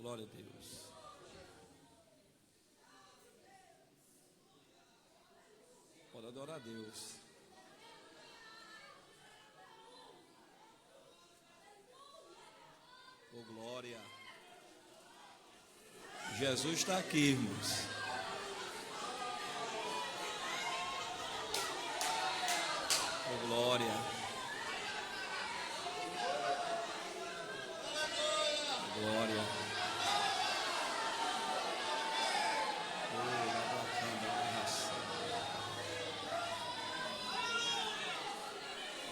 Glória a Deus. Pode adorar a Deus. Oh, glória. Jesus está aqui, irmãos. Oh, glória. Glória.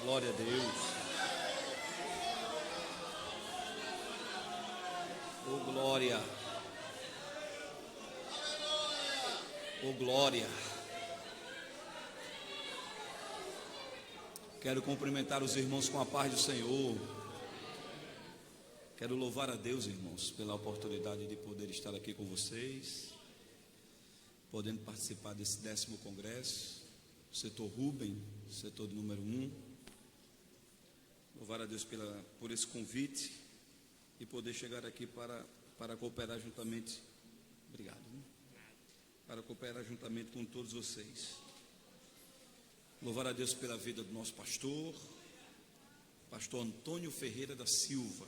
Glória a Deus. Oh, glória. Oh, glória. Quero cumprimentar os irmãos com a paz do Senhor. Quero louvar a Deus, irmãos, pela oportunidade de poder estar aqui com vocês, podendo participar desse 10º congresso, setor Rubem, setor do número 1. Louvar a Deus por esse convite e poder chegar aqui para cooperar juntamente. Obrigado. Para cooperar juntamente com todos vocês. Louvar a Deus pela vida do nosso pastor Antônio Ferreira da Silva.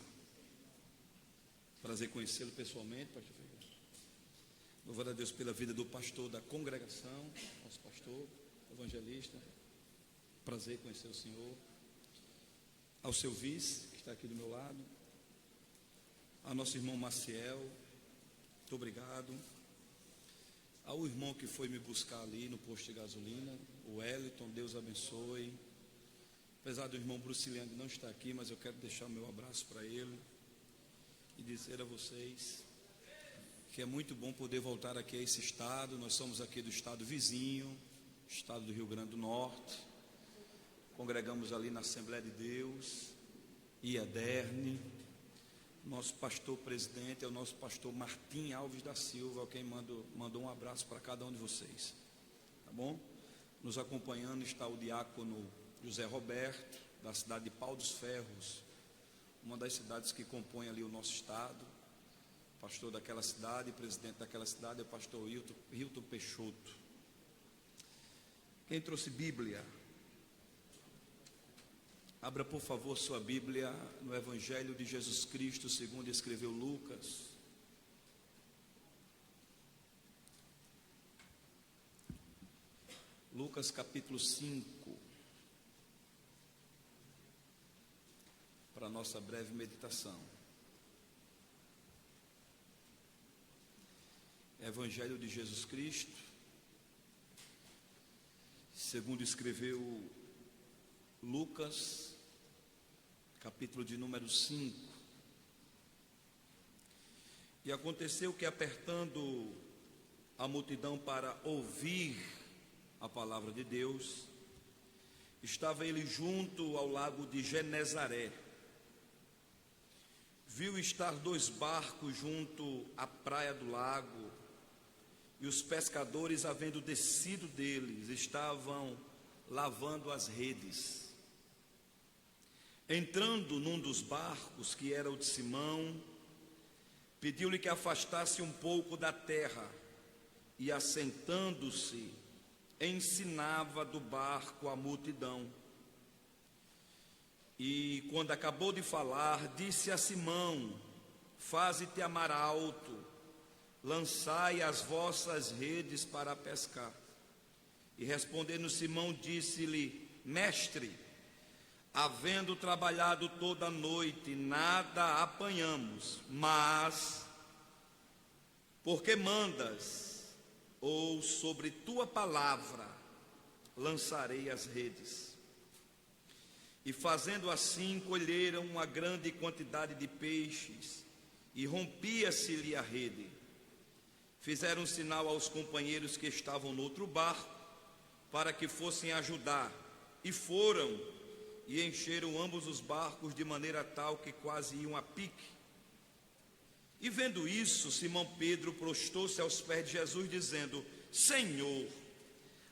Prazer conhecê-lo pessoalmente, pastor Ferreira. Louvar a Deus pela vida do pastor da congregação, nosso pastor, evangelista. Prazer conhecer o senhor. Ao seu vice, que está aqui do meu lado. Ao nosso irmão Maciel, muito obrigado. Ao irmão que foi me buscar ali no posto de gasolina, o Wellington, Deus abençoe. Apesar do irmão Bruciliano não estar aqui, mas eu quero deixar o meu abraço para ele e dizer a vocês que é muito bom poder voltar aqui a esse estado. Nós somos aqui do estado vizinho, estado do Rio Grande do Norte. Congregamos ali na Assembleia de Deus, Iaderne. Nosso pastor presidente é o nosso pastor Martim Alves da Silva, quem mandou um abraço para cada um de vocês, tá bom? Nos acompanhando está o diácono José Roberto, da cidade de Pau dos Ferros, uma das cidades que compõem ali o nosso estado. Pastor daquela cidade, presidente daquela cidade é o pastor Hilton Peixoto. Quem trouxe Bíblia? Abra, por favor, sua Bíblia no Evangelho de Jesus Cristo, segundo escreveu Lucas. Lucas capítulo 5. Para a nossa breve meditação. Evangelho de Jesus Cristo, segundo escreveu Lucas, capítulo de número 5. E aconteceu que, apertando a multidão para ouvir a palavra de Deus, estava ele junto ao lago de Genezaré. Viu estar 2 barcos junto à praia do lago, e os pescadores, havendo descido deles, estavam lavando as redes. Entrando num dos barcos, que era o de Simão, pediu-lhe que afastasse um pouco da terra, e assentando-se, ensinava do barco a multidão. E quando acabou de falar, disse a Simão: faze-te a mar alto, lançai as vossas redes para pescar. E respondendo Simão, disse-lhe: mestre, havendo trabalhado toda a noite, nada apanhamos, mas porque mandas, ou sobre tua palavra, lançarei as redes. E fazendo assim, colheram uma grande quantidade de peixes, e rompia-se-lhe a rede. Fizeram sinal aos companheiros que estavam no outro barco, para que fossem ajudar, e foram, e encheram ambos os barcos de maneira tal que quase iam a pique. E vendo isso, Simão Pedro prostou-se aos pés de Jesus, dizendo: Senhor,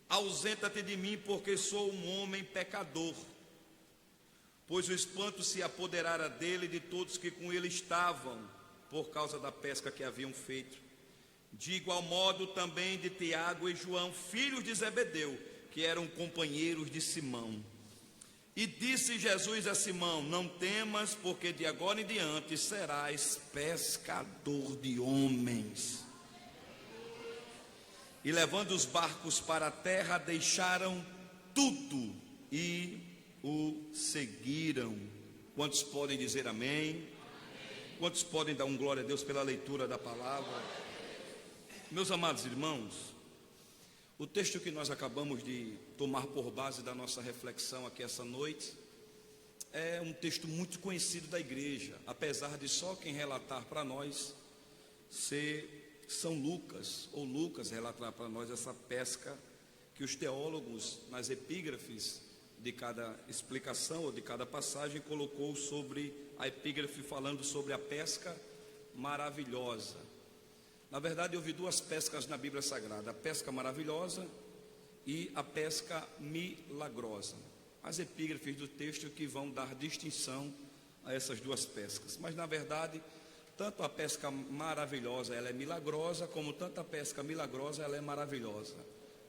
ausenta-te de mim, porque sou um homem pecador. Pois o espanto se apoderara dele e de todos que com ele estavam, por causa da pesca que haviam feito. De igual modo também de Tiago e João, filhos de Zebedeu, que eram companheiros de Simão. E disse Jesus a Simão: não temas, porque de agora em diante serás pescador de homens. E levando os barcos para a terra, deixaram tudo e o seguiram. Quantos podem dizer amém? Amém. Quantos podem dar glória a Deus pela leitura da palavra? Meus amados irmãos, o texto que nós acabamos de tomar por base da nossa reflexão aqui essa noite é um texto muito conhecido da igreja, apesar de só quem relatar para nós ser São Lucas, ou Lucas relatar para nós essa pesca que os teólogos, nas epígrafes de cada explicação ou de cada passagem, colocou sobre a epígrafe falando sobre a pesca maravilhosa. Na verdade, eu vi duas pescas na Bíblia Sagrada: a pesca maravilhosa e a pesca milagrosa. As epígrafes do texto que vão dar distinção a essas duas pescas. Mas na verdade, tanto a pesca maravilhosa ela é milagrosa, como tanto a pesca milagrosa ela é maravilhosa.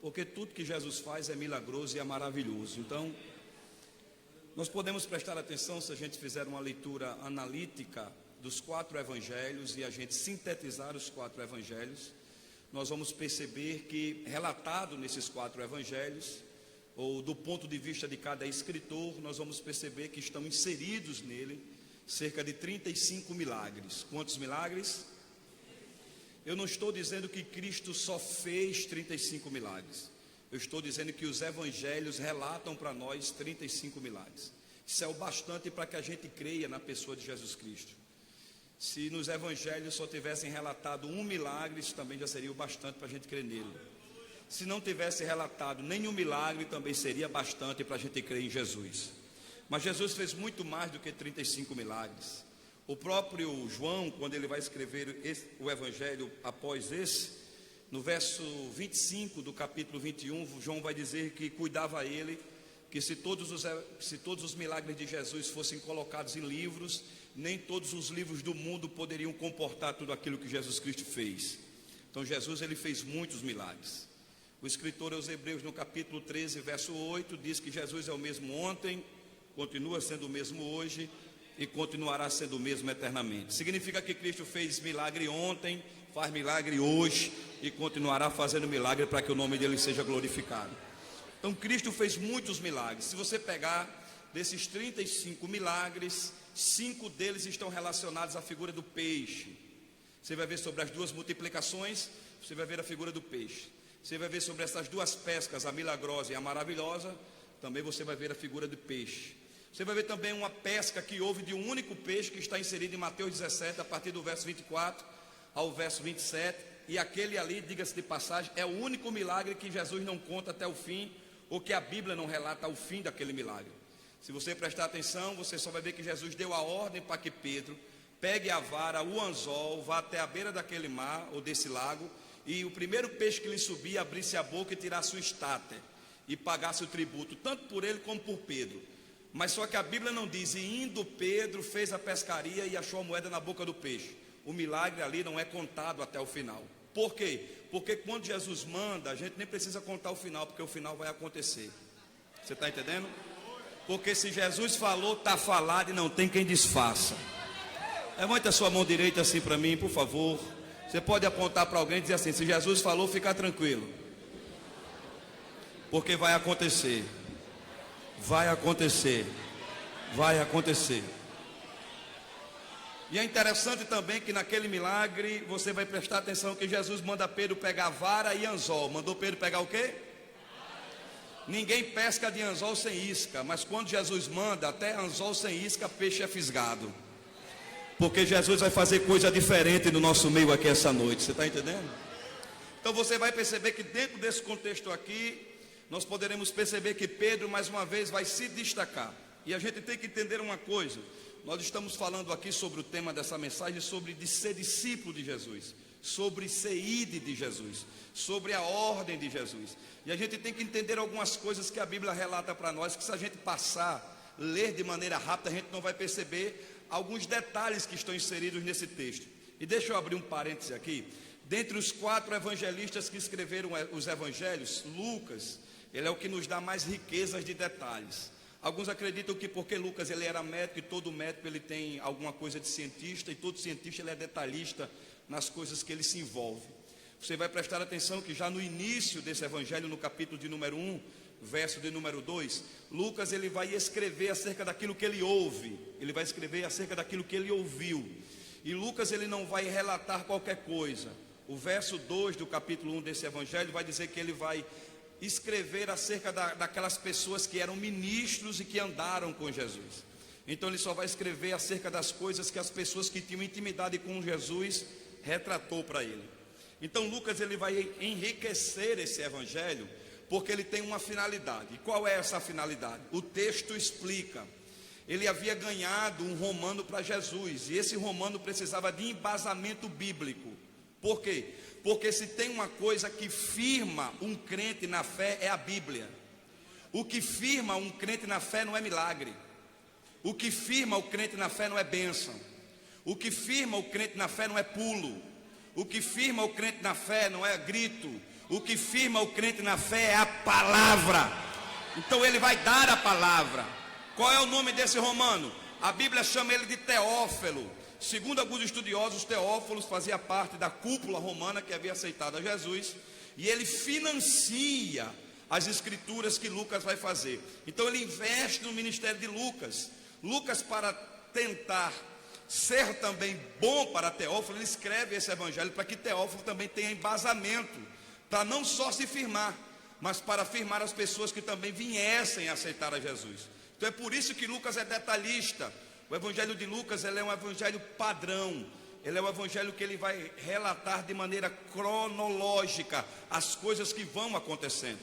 Porque tudo que Jesus faz é milagroso e é maravilhoso. Então, nós podemos prestar atenção, se a gente fizer uma leitura analítica dos 4 evangelhos e a gente sintetizar os 4 evangelhos, nós vamos perceber que, relatado nesses 4 evangelhos, ou do ponto de vista de cada escritor, nós vamos perceber que estão inseridos nele cerca de 35 milagres. Quantos milagres? Eu não estou dizendo que Cristo só fez 35 milagres. Eu estou dizendo que os evangelhos relatam para nós 35 milagres. Isso é o bastante para que a gente creia na pessoa de Jesus Cristo. Se nos evangelhos só tivessem relatado um milagre, isso também já seria o bastante para a gente crer nele. Se não tivesse relatado nenhum milagre, também seria bastante para a gente crer em Jesus. Mas Jesus fez muito mais do que 35 milagres. O próprio João, quando ele vai escrever o evangelho após esse, no verso 25 do capítulo 21, João vai dizer que cuidava ele, que se todos os milagres de Jesus fossem colocados em livros, nem todos os livros do mundo poderiam comportar tudo aquilo que Jesus Cristo fez. Então Jesus, ele fez muitos milagres. O escritor aos Hebreus, no capítulo 13, verso 8, diz que Jesus é o mesmo ontem, continua sendo o mesmo hoje e continuará sendo o mesmo eternamente. Significa que Cristo fez milagre ontem, faz milagre hoje e continuará fazendo milagre para que o nome dele seja glorificado. Então Cristo fez muitos milagres. Se você pegar desses 35 milagres, 5 deles estão relacionados à figura do peixe. Você vai ver sobre as 2 multiplicações, você vai ver a figura do peixe. Você vai ver sobre essas 2 pescas, a milagrosa e a maravilhosa, também você vai ver a figura do peixe. Você vai ver também uma pesca que houve de um único peixe, que está inserido em Mateus 17, a partir do verso 24 ao verso 27. E aquele ali, diga-se de passagem, é o único milagre que Jesus não conta até o fim, ou que a Bíblia não relata o fim daquele milagre. Se você prestar atenção, você só vai ver que Jesus deu a ordem para que Pedro pegue a vara, o anzol, vá até a beira daquele mar, ou desse lago, e o primeiro peixe que lhe subia, abrisse a boca e tirasse o estáter, e pagasse o tributo, tanto por ele como por Pedro. Mas só que a Bíblia não diz: e indo Pedro fez a pescaria e achou a moeda na boca do peixe. O milagre ali não é contado até o final. Por quê? Porque quando Jesus manda, a gente nem precisa contar o final, porque o final vai acontecer. Você está entendendo? Porque se Jesus falou, está falado e não tem quem desfaça. Levante a sua mão direita assim para mim, por favor. Você pode apontar para alguém e dizer assim: se Jesus falou, fica tranquilo, porque vai acontecer. Vai acontecer. Vai acontecer. E é interessante também que naquele milagre você vai prestar atenção que Jesus manda Pedro pegar vara e anzol. Mandou Pedro pegar o quê? Ninguém pesca de anzol sem isca, mas quando Jesus manda, até anzol sem isca, peixe é fisgado. Porque Jesus vai fazer coisa diferente no nosso meio aqui essa noite. Você está entendendo? Então você vai perceber que dentro desse contexto aqui, nós poderemos perceber que Pedro mais uma vez vai se destacar. E a gente tem que entender uma coisa: nós estamos falando aqui sobre o tema dessa mensagem, sobre de ser discípulo de Jesus, sobre ser ide de Jesus, sobre a ordem de Jesus. E a gente tem que entender algumas coisas que a Bíblia relata para nós, que se a gente passar, ler de maneira rápida, a gente não vai perceber alguns detalhes que estão inseridos nesse texto. E deixa eu abrir um parêntese aqui. Dentre os 4 evangelistas que escreveram os evangelhos, Lucas, ele é o que nos dá mais riquezas de detalhes. Alguns acreditam que porque Lucas ele era médico, e todo médico ele tem alguma coisa de cientista, e todo cientista ele é detalhista nas coisas que ele se envolve. Você vai prestar atenção que já no início desse evangelho, no capítulo de número 1, verso de número 2, Lucas ele vai escrever acerca daquilo que ele ouve, ele vai escrever acerca daquilo que ele ouviu. E Lucas ele não vai relatar qualquer coisa. O verso 2 do capítulo 1 desse evangelho vai dizer que ele vai escrever acerca daquelas pessoas que eram ministros e que andaram com Jesus. Então ele só vai escrever acerca das coisas que as pessoas que tinham intimidade com Jesus retratou para ele. Então Lucas ele vai enriquecer esse evangelho porque ele tem uma finalidade. E qual é essa finalidade? O texto explica. Ele havia ganhado um romano para Jesus, e esse romano precisava de embasamento bíblico. Por quê? Porque se tem uma coisa que firma um crente na fé é a Bíblia. O que firma um crente na fé não é milagre. O que firma o crente na fé não é bênção. O que firma o crente na fé não é pulo. O que firma o crente na fé não é grito. O que firma o crente na fé é a palavra. Então ele vai dar a palavra. Qual é o nome desse romano? A Bíblia chama ele de Teófilo. Segundo alguns estudiosos, Teófilo fazia parte da cúpula romana que havia aceitado a Jesus, e ele financia as escrituras que Lucas vai fazer. Então ele investe no ministério de Lucas. Lucas, para tentar ser também bom para Teófilo, ele escreve esse evangelho para que Teófilo também tenha embasamento, para não só se firmar, mas para firmar as pessoas que também viessem a aceitar a Jesus. Então é por isso que Lucas é detalhista. O evangelho de Lucas ele é um evangelho padrão. Ele é um evangelho que ele vai relatar de maneira cronológica as coisas que vão acontecendo.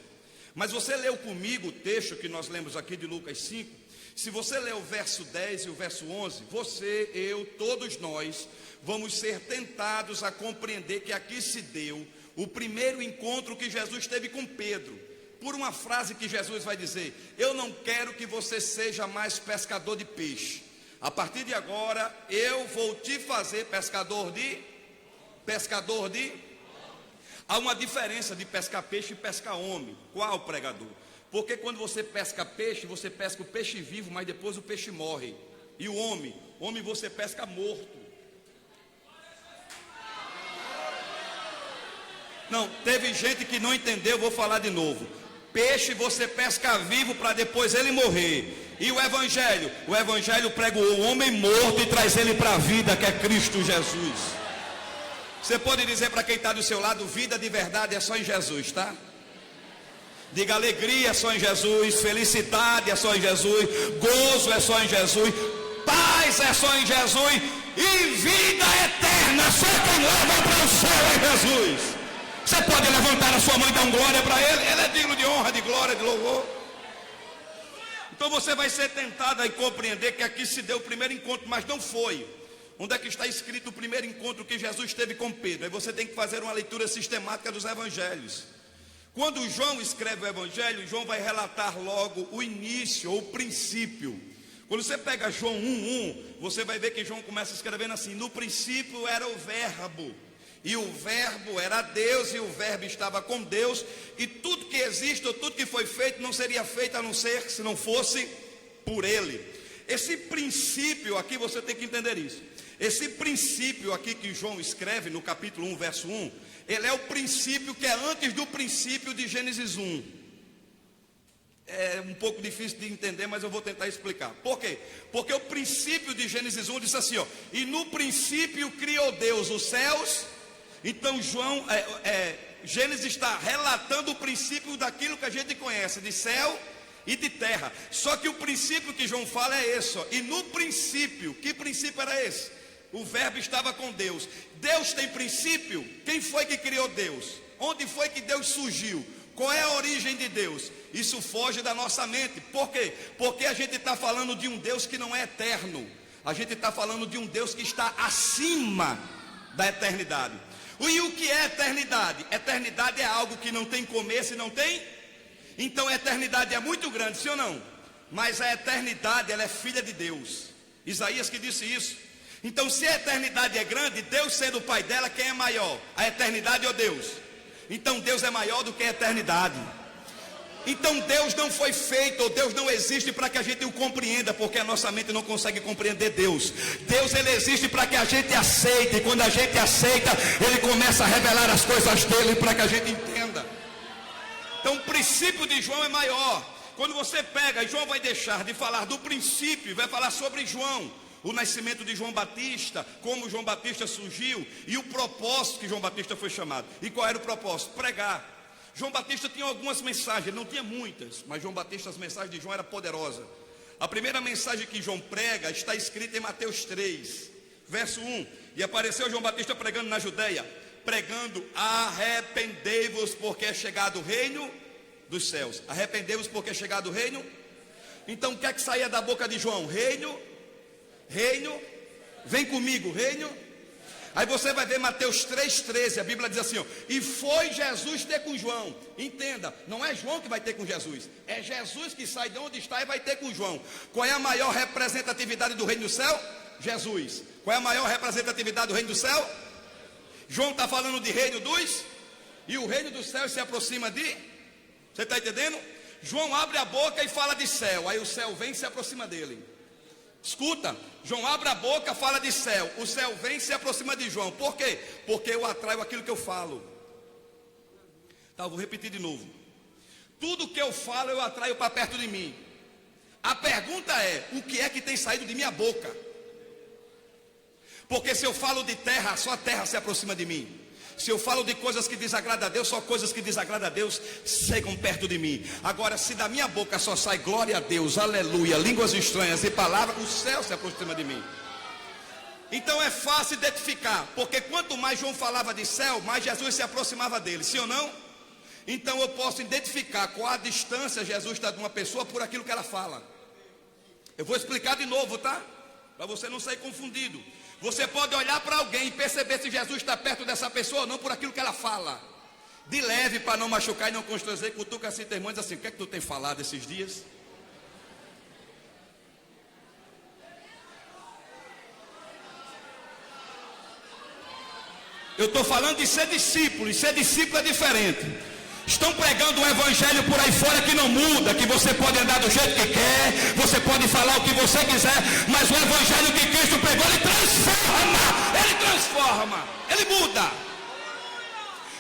Mas você leu comigo o texto que nós lemos aqui de Lucas 5. Se você ler o verso 10 e o verso 11, você, eu, todos nós vamos ser tentados a compreender que aqui se deu o primeiro encontro que Jesus teve com Pedro. Por uma frase que Jesus vai dizer: eu não quero que você seja mais pescador de peixe. A partir de agora, eu vou te fazer pescador de... Há uma diferença de pescar peixe e pescar homem. Qual, pregador? Porque quando você pesca você pesca o peixe vivo, mas depois o peixe morre. E o homem você pesca morto. Não, teve gente que não entendeu, vou falar de novo. Peixe você pesca vivo para depois ele morrer. E o evangelho prega o homem morto e traz ele para a vida, que é Cristo Jesus. Você pode dizer para quem está do seu lado: vida de verdade é só em Jesus, tá? Diga: alegria é só em Jesus, felicidade é só em Jesus, gozo é só em Jesus, paz é só em Jesus, e vida eterna só quem leva para o céu é Jesus. Você pode levantar a sua mão e dar glória para ele. Ele é digno de honra, de glória, de louvor. Então você vai ser tentado a compreender que aqui se deu o primeiro encontro, mas não foi. Onde é que está escrito o primeiro encontro que Jesus teve com Pedro? Aí você tem que fazer uma leitura sistemática dos evangelhos. Quando João escreve o evangelho, João vai relatar logo o início ou o princípio. Quando você pega João 1:1, você vai ver que João começa escrevendo assim: no princípio era o verbo, e o verbo era Deus, e o verbo estava com Deus, e tudo que existe, ou tudo que foi feito, não seria feito a não ser se não fosse por ele. Esse princípio aqui, você tem que entender isso. Esse princípio aqui que João escreve no capítulo 1, verso 1, ele é o princípio que é antes do princípio de Gênesis 1. É um pouco difícil de entender, mas eu vou tentar explicar. Por quê? Porque o princípio de Gênesis 1 diz assim, ó: e no princípio criou Deus os céus. Então Gênesis está relatando o princípio daquilo que a gente conhece, de céu e de terra. Só que o princípio que João fala é esse, ó. E no princípio, que princípio era esse? O verbo estava com Deus. Deus tem princípio? Quem foi que criou Deus? Onde foi que Deus surgiu? Qual é a origem de Deus? Isso foge da nossa mente. Por quê? Porque a gente está falando de um Deus que não é eterno. A gente está falando de um Deus que está acima da eternidade. E o que é eternidade? Eternidade é algo que não tem começo e não tem. Então a eternidade é muito grande, sim ou não? Mas a eternidade, ela é filha de Deus. Isaías que disse isso. Então, se a eternidade é grande, Deus sendo o pai dela, quem é maior? A eternidade ou Deus? Então Deus é maior do que a eternidade. Então Deus não foi feito, ou Deus não existe para que a gente o compreenda, porque a nossa mente não consegue compreender Deus. Deus, ele existe para que a gente aceite, e quando a gente aceita, ele começa a revelar as coisas dele para que a gente entenda. Então o princípio de João é maior. Quando você pega, João vai deixar de falar do princípio e vai falar sobre João, o nascimento de João Batista, como João Batista surgiu e o propósito que João Batista foi chamado. E qual era o propósito? Pregar. João Batista tinha algumas mensagens, não tinha muitas, mas João Batista, as mensagens de João eram poderosas. A primeira mensagem que João prega está escrita em Mateus 3, verso 1. E apareceu João Batista pregando na Judeia, pregando: arrependei-vos, porque é chegado o reino dos céus. Arrependei-vos, porque é chegado o reino. Então o que é que saía da boca de João? Reino, vem comigo, reino. Aí você vai ver Mateus 3,13, a Bíblia diz assim, ó, e foi Jesus ter com João. Entenda, não é João que vai ter com Jesus, é Jesus que sai de onde está e vai ter com João. Qual é a maior representatividade do reino do céu? Jesus. Qual é a maior representatividade do reino do céu? João está falando de reino dos, e o reino dos céus se aproxima de, você está entendendo? João abre a boca e fala de céu, aí o céu vem e se aproxima dele. Escuta, João abre a boca, fala de céu, o céu vem e se aproxima de João. Por quê? Porque eu atraio aquilo que eu falo. Tá, eu vou repetir de novo. Tudo que eu falo eu atraio para perto de mim. A pergunta é, o que é que tem saído de minha boca? Porque se eu falo de terra, só a terra se aproxima de mim. Se eu falo de coisas que desagradam a Deus, só coisas que desagradam a Deus chegam perto de mim. Agora, se da minha boca só sai glória a Deus, aleluia, línguas estranhas e palavras, o céu se aproxima de mim. Então é fácil identificar, porque quanto mais João falava de céu, mais Jesus se aproximava dele, sim ou não? Então eu posso identificar qual a distância Jesus está de uma pessoa por aquilo que ela fala. Eu vou explicar de novo, tá? Para você não sair confundido. Você pode olhar para alguém e perceber se Jesus está perto dessa pessoa ou não por aquilo que ela fala. De leve, para não machucar e não constranger, cutuca assim teu irmão e diz assim: o que é que tu tem falado esses dias? Eu estou falando de ser discípulo, e ser discípulo é diferente. Estão pregando um evangelho por aí fora que não muda, que você pode andar do jeito que quer, você pode falar o que você quiser, mas o evangelho que Cristo pregou, ele transforma, ele muda.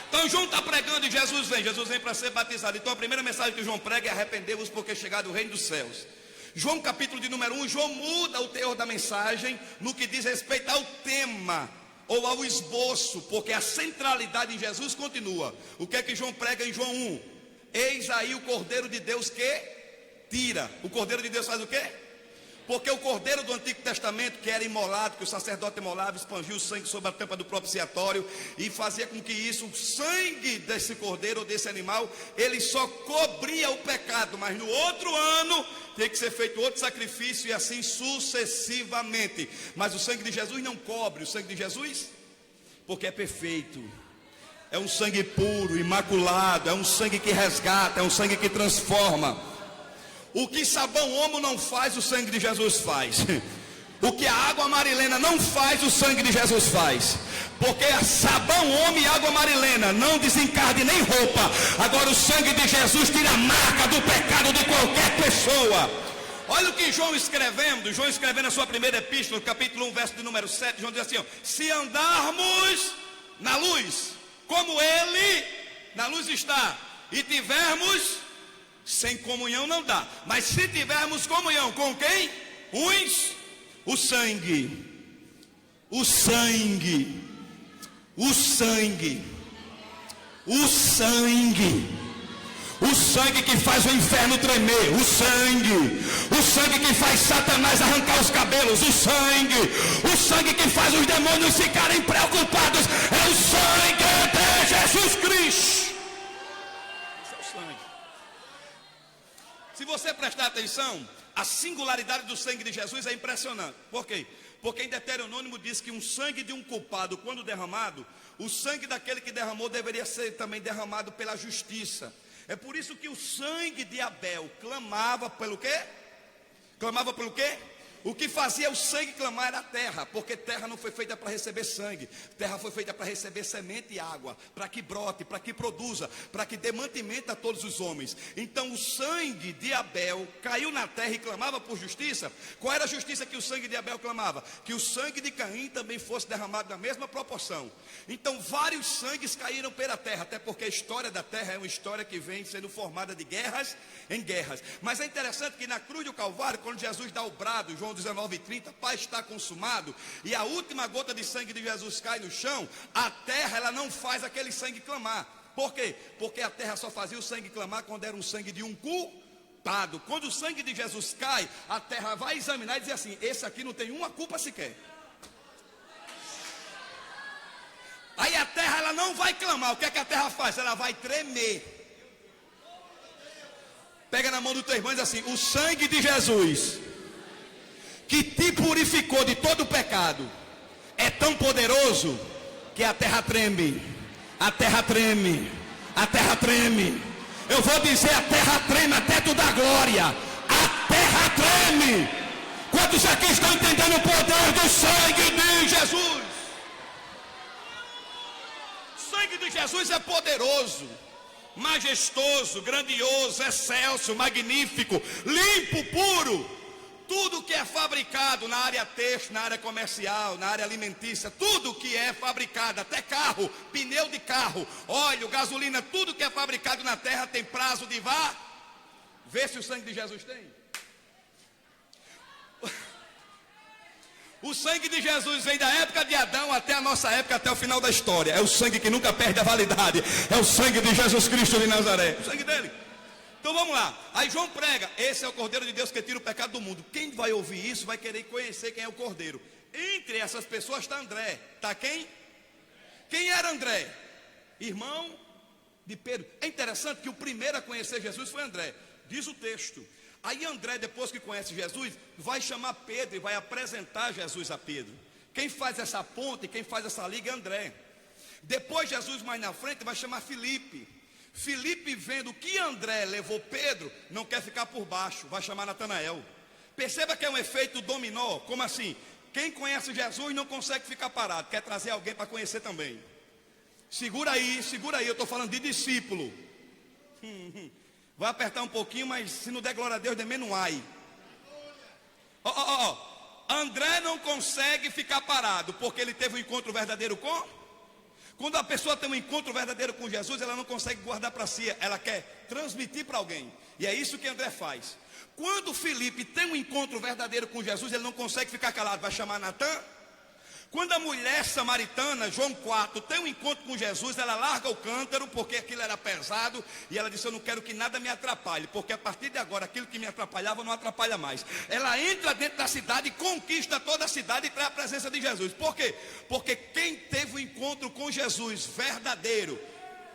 Então João está pregando e Jesus vem para ser batizado. Então a primeira mensagem que João prega é: arrependei-vos, porque é chegado o reino dos céus. João capítulo de número 1, João muda o teor da mensagem no que diz respeito ao tema ou ao esboço, porque a centralidade em Jesus continua. O que é que João prega em João 1? Eis aí o Cordeiro de Deus que tira. O Cordeiro de Deus faz o quê? Porque o Cordeiro do Antigo Testamento, que era imolado, que o sacerdote imolava, espangia o sangue sobre a tampa do propiciatório e fazia com que isso, o sangue desse cordeiro ou desse animal, ele só cobria o pecado, mas no outro ano tem que ser feito outro sacrifício e assim sucessivamente. Mas o sangue de Jesus não cobre. O sangue de Jesus, porque é perfeito, é um sangue puro, imaculado, é um sangue que resgata, é um sangue que transforma. O que sabão homo não faz, o sangue de Jesus faz. O que a água marilena não faz, o sangue de Jesus faz. Porque a sabão homo e água marilena não desencarde nem roupa. Agora o sangue de Jesus tira a marca do pecado de qualquer pessoa. Olha o que João escrevendo na sua primeira epístola, capítulo 1, verso de número 7, João diz assim, ó: se andarmos na luz, como ele na luz está, e tivermos, sem comunhão não dá, mas se tivermos comunhão com quem? O sangue que faz o inferno tremer, o sangue que faz Satanás arrancar os cabelos, o sangue que faz os demônios ficarem preocupados, é o sangue de Jesus Cristo. Esse é o sangue. Se você prestar atenção, a singularidade do sangue de Jesus é impressionante. Por quê? Porque em Deuteronômio diz que um sangue de um culpado, quando derramado, o sangue daquele que derramou deveria ser também derramado pela justiça. É por isso que o sangue de Abel clamava pelo quê? Clamava pelo quê? O que fazia o sangue clamar era a terra, porque terra não foi feita para receber sangue, terra foi feita para receber semente e água, para que brote, para que produza, para que dê mantimento a todos os homens. Então o sangue de Abel caiu na terra e clamava por justiça. Qual era a justiça que o sangue de Abel clamava? Que o sangue de Caim também fosse derramado na mesma proporção. Então vários sangues caíram pela terra, até porque a história da terra é uma história que vem sendo formada de guerras em guerras. Mas é interessante que na cruz do Calvário, quando Jesus dá o brado, João 19:30, Pai, está consumado, e a última gota de sangue de Jesus cai no chão, a terra ela não faz aquele sangue clamar. Por quê? Porque a terra só fazia o sangue clamar quando era um sangue de um culpado. Quando o sangue de Jesus cai, a terra vai examinar e dizer assim: esse aqui não tem uma culpa sequer. Aí a terra ela não vai clamar. O que é que a terra faz? Ela vai tremer. Pega na mão do teu irmão e diz assim: o sangue de Jesus, que te purificou de todo o pecado, é tão poderoso que a terra treme. A terra treme. A terra treme. Eu vou dizer: a terra treme até tu dar glória. A terra treme. Quantos aqui estão entendendo o poder do sangue de Jesus? O sangue de Jesus é poderoso, majestoso, grandioso, excelso, magnífico, limpo, puro. Tudo que é fabricado na área têxtil, na área comercial, na área alimentícia, tudo que é fabricado, até carro, pneu de carro, óleo, gasolina, tudo que é fabricado na terra tem prazo de vê se o sangue de Jesus tem. O sangue de Jesus vem da época de Adão até a nossa época, até o final da história. É o sangue que nunca perde a validade. É o sangue de Jesus Cristo de Nazaré. O sangue dele. Então vamos lá. Aí João prega: esse é o Cordeiro de Deus que tira o pecado do mundo. Quem vai ouvir isso vai querer conhecer quem é o Cordeiro. Entre essas pessoas está André. Está quem? Quem era André? Irmão de Pedro. É interessante que o primeiro a conhecer Jesus foi André. Diz o texto. Aí André, depois que conhece Jesus, vai chamar Pedro e vai apresentar Jesus a Pedro. Quem faz essa ponte, quem faz essa liga é André. Depois Jesus, mais na frente, vai chamar Filipe. Filipe, vendo que André levou Pedro, não quer ficar por baixo, vai chamar Natanael. Perceba que é um efeito dominó. Como assim? Quem conhece Jesus não consegue ficar parado, quer trazer alguém para conhecer também. Segura aí, eu estou falando de discípulo. Vai apertar um pouquinho, mas se não der glória a Deus, dê menos um ai. André não consegue ficar parado, porque ele teve um encontro verdadeiro com... Quando a pessoa tem um encontro verdadeiro com Jesus, ela não consegue guardar para si, ela quer transmitir para alguém. E é isso que André faz. Quando Filipe tem um encontro verdadeiro com Jesus, ele não consegue ficar calado, vai chamar Natã. Quando a mulher samaritana, João 4, tem um encontro com Jesus, ela larga o cântaro, porque aquilo era pesado, e ela disse: eu não quero que nada me atrapalhe, porque a partir de agora, aquilo que me atrapalhava não atrapalha mais. Ela entra dentro da cidade e conquista toda a cidade e traz a presença de Jesus. Por quê? Porque quem teve o encontro com Jesus verdadeiro,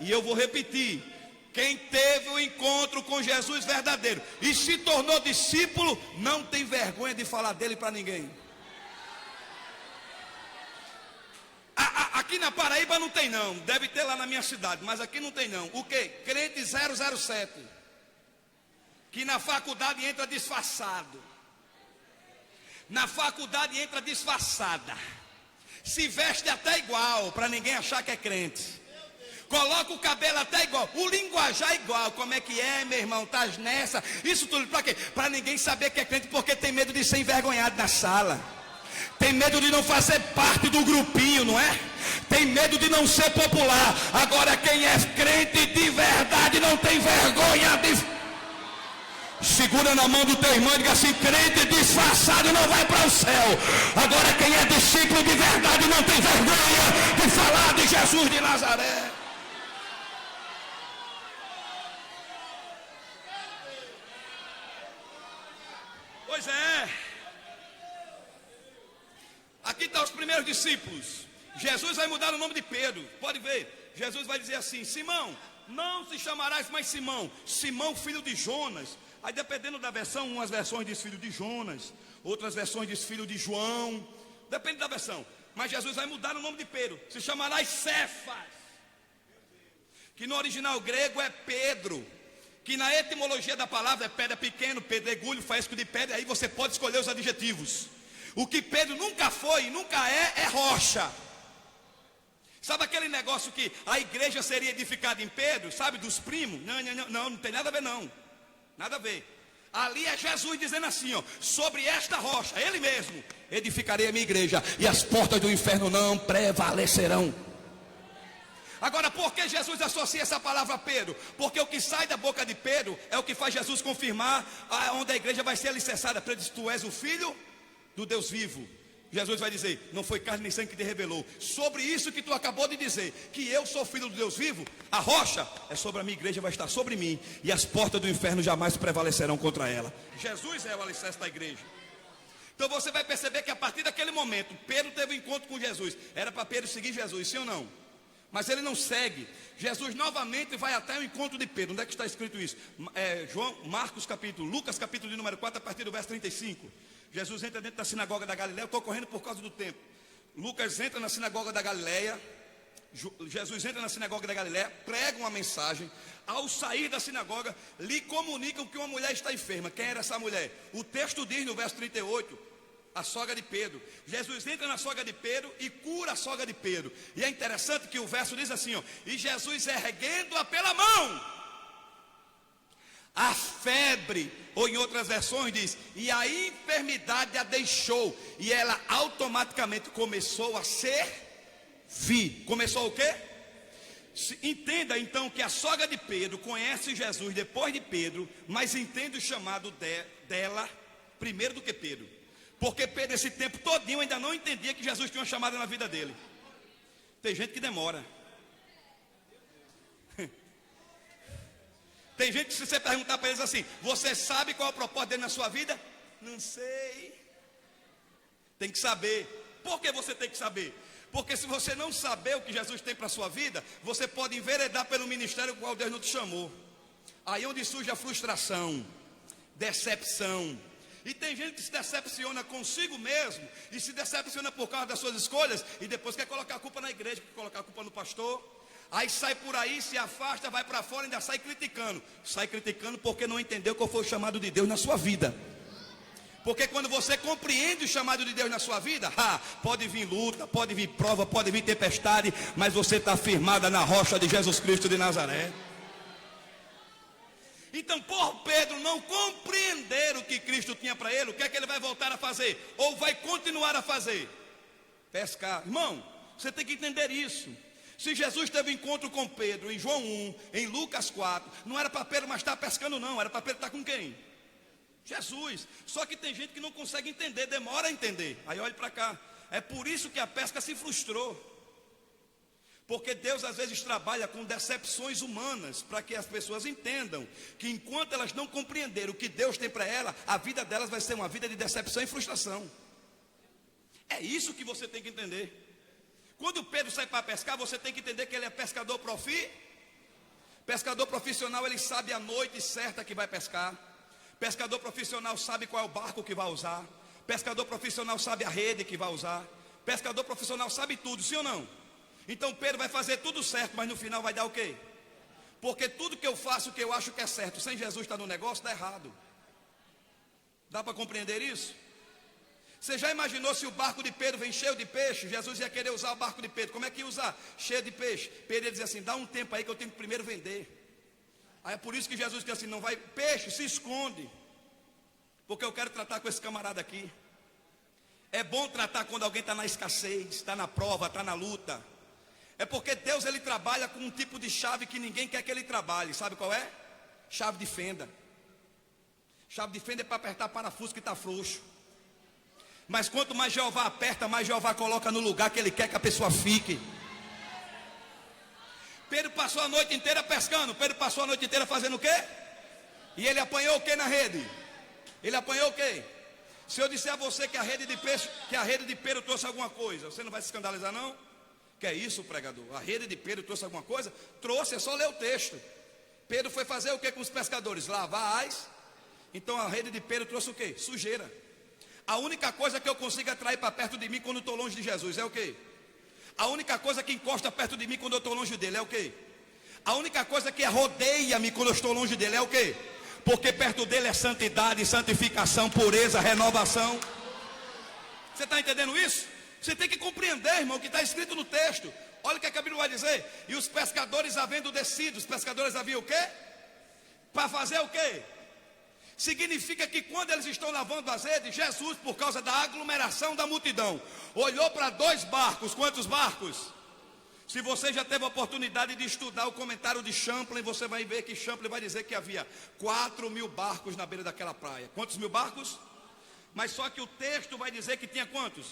e eu vou repetir, quem teve o encontro com Jesus verdadeiro e se tornou discípulo, não tem vergonha de falar dele para ninguém. Aqui na Paraíba não tem não, deve ter lá na minha cidade, mas aqui não tem não. O que? Crente 007, que na faculdade entra disfarçado, na faculdade entra disfarçada, se veste até igual, para ninguém achar que é crente, coloca o cabelo até igual, o linguajar igual. Como é que é, meu irmão? Estás nessa? Isso tudo para quê? Para ninguém saber que é crente, porque tem medo de ser envergonhado na sala. Tem medo de não fazer parte do grupinho, não é? Tem medo de não ser popular. Agora quem é crente de verdade não tem vergonha de... Segura na mão do teu irmão e diga assim: crente disfarçado não vai para o céu. Agora quem é discípulo de verdade não tem vergonha de falar de Jesus de Nazaré. Pois é. Aqui estão os primeiros discípulos. Jesus vai mudar o nome de Pedro. Pode ver. Jesus vai dizer assim: Simão, não se chamarás mais Simão, Simão filho de Jonas. Aí dependendo da versão, umas versões diz filho de Jonas, outras versões diz filho de João. Depende da versão. Mas Jesus vai mudar o nome de Pedro. Se chamarás Cefas, que no original grego é Pedro, que na etimologia da palavra é pedra pequeno, pedregulho, faísco de pedra. Aí você pode escolher os adjetivos. O que Pedro nunca foi e nunca é rocha. Sabe aquele negócio que a igreja seria edificada em Pedro, sabe, dos primos? Não tem nada a ver não. Nada a ver. Ali é Jesus dizendo assim, ó: sobre esta rocha, ele mesmo, edificarei a minha igreja, e as portas do inferno não prevalecerão. Agora, por que Jesus associa essa palavra a Pedro? Porque o que sai da boca de Pedro é o que faz Jesus confirmar onde a igreja vai ser alicerçada. Pedro diz: tu és o filho do Deus vivo. Jesus vai dizer: não foi carne nem sangue que te revelou. Sobre isso que tu acabou de dizer, que eu sou filho do Deus vivo, a rocha é sobre a minha igreja, vai estar sobre mim, e as portas do inferno jamais prevalecerão contra ela. Jesus é o alicerce da igreja. Então você vai perceber que a partir daquele momento, Pedro teve um encontro com Jesus. Era para Pedro seguir Jesus, sim ou não? Mas ele não segue. Jesus novamente vai até o encontro de Pedro. Onde é que está escrito isso? Lucas capítulo de número 4, a partir do verso 35. Jesus entra dentro da sinagoga da Galileia. Eu estou correndo por causa do tempo. Lucas entra na sinagoga da Galileia. Jesus entra na sinagoga da Galileia, prega uma mensagem. Ao sair da sinagoga, lhe comunicam que uma mulher está enferma. Quem era essa mulher? O texto diz no verso 38, a sogra de Pedro. Jesus entra na sogra de Pedro e cura a sogra de Pedro. E é interessante que o verso diz assim, ó: e Jesus erguendo-a pela mão, a febre, ou em outras versões diz, e a enfermidade a deixou, e ela automaticamente começou a servir. Começou o quê? Entenda então que a sogra de Pedro conhece Jesus depois de Pedro, mas entende o chamado dela primeiro do que Pedro. Porque Pedro, esse tempo todinho, ainda não entendia que Jesus tinha uma chamada na vida dele. Tem gente que demora. Tem gente que, se você perguntar para eles assim: você sabe qual é o propósito dele na sua vida? Não sei. Tem que saber. Por que você tem que saber? Porque se você não saber o que Jesus tem para a sua vida, você pode enveredar pelo ministério qual Deus não te chamou. Aí onde surge a frustração, decepção. E tem gente que se decepciona consigo mesmo, e se decepciona por causa das suas escolhas, e depois quer colocar a culpa na igreja, quer colocar a culpa no pastor. Aí sai por aí, se afasta, vai para fora e ainda sai criticando. Sai criticando porque não entendeu qual foi o chamado de Deus na sua vida. Porque quando você compreende o chamado de Deus na sua vida, pode vir luta, pode vir prova, pode vir tempestade, mas você está firmada na rocha de Jesus Cristo de Nazaré. Então, por Pedro não compreender o que Cristo tinha para ele, o que é que ele vai voltar a fazer? Ou vai continuar a fazer? Pescar. Irmão, você tem que entender isso. Se Jesus teve encontro com Pedro em João 1, em Lucas 4, não era para Pedro mais estar pescando não, era para Pedro estar com quem? Jesus. Só que tem gente que não consegue entender, demora a entender. Aí olhe para cá. É por isso que a pesca se frustrou. Porque Deus às vezes trabalha com decepções humanas, para que as pessoas entendam que enquanto elas não compreenderem o que Deus tem para ela, a vida delas vai ser uma vida de decepção e frustração. É isso que você tem que entender. Quando Pedro sai para pescar, você tem que entender que ele é pescador profissional, ele sabe a noite certa que vai pescar. Pescador profissional sabe qual é o barco que vai usar. Pescador profissional sabe a rede que vai usar. Pescador profissional sabe tudo, sim ou não? Então Pedro vai fazer tudo certo, mas no final vai dar o quê? Porque tudo que eu faço, que eu acho que é certo, sem Jesus estar no negócio, dá errado. Dá para compreender isso? Você já imaginou se o barco de Pedro vem cheio de peixe? Jesus ia querer usar o barco de Pedro. Como é que ia usar? Cheio de peixe. Pedro ia dizer assim: dá um tempo aí que eu tenho que primeiro vender. Aí é por isso que Jesus diz assim: não vai, peixe, se esconde, porque eu quero tratar com esse camarada aqui. É bom tratar quando alguém está na escassez, está na prova, está na luta. É porque Deus, ele trabalha com um tipo de chave que ninguém quer que ele trabalhe. Sabe qual é? Chave de fenda. Chave de fenda é para apertar parafuso que está frouxo. Mas quanto mais Jeová aperta, mais Jeová coloca no lugar que ele quer que a pessoa fique. Pedro passou a noite inteira pescando. Pedro passou a noite inteira fazendo o quê? E ele apanhou o quê na rede? Ele apanhou o quê? Se eu disser a você que a rede de peixe, que a rede de Pedro trouxe alguma coisa, você não vai se escandalizar não? Que é isso, pregador? A rede de Pedro trouxe alguma coisa? Trouxe, é só ler o texto. Pedro foi fazer o que com os pescadores? Lavar as. Então a rede de Pedro trouxe o quê? Sujeira. A única coisa que eu consigo atrair para perto de mim quando eu estou longe de Jesus é o quê? A única coisa que encosta perto de mim quando eu estou longe dele é o quê? A única coisa que rodeia-me quando eu estou longe dele é o quê? Porque perto dele é santidade, santificação, pureza, renovação. Você está entendendo isso? Você tem que compreender, irmão, o que está escrito no texto. Olha o que a Bíblia vai dizer. E os pescadores havendo descido, os pescadores haviam o quê? Para fazer o quê? Significa que quando eles estão lavando as redes, Jesus, por causa da aglomeração da multidão, olhou para 2 barcos. Quantos barcos? Se você já teve a oportunidade de estudar o comentário de Champlin, você vai ver que Champlin vai dizer que havia 4.000 barcos na beira daquela praia. Quantos mil barcos? Mas só que o texto vai dizer que tinha quantos?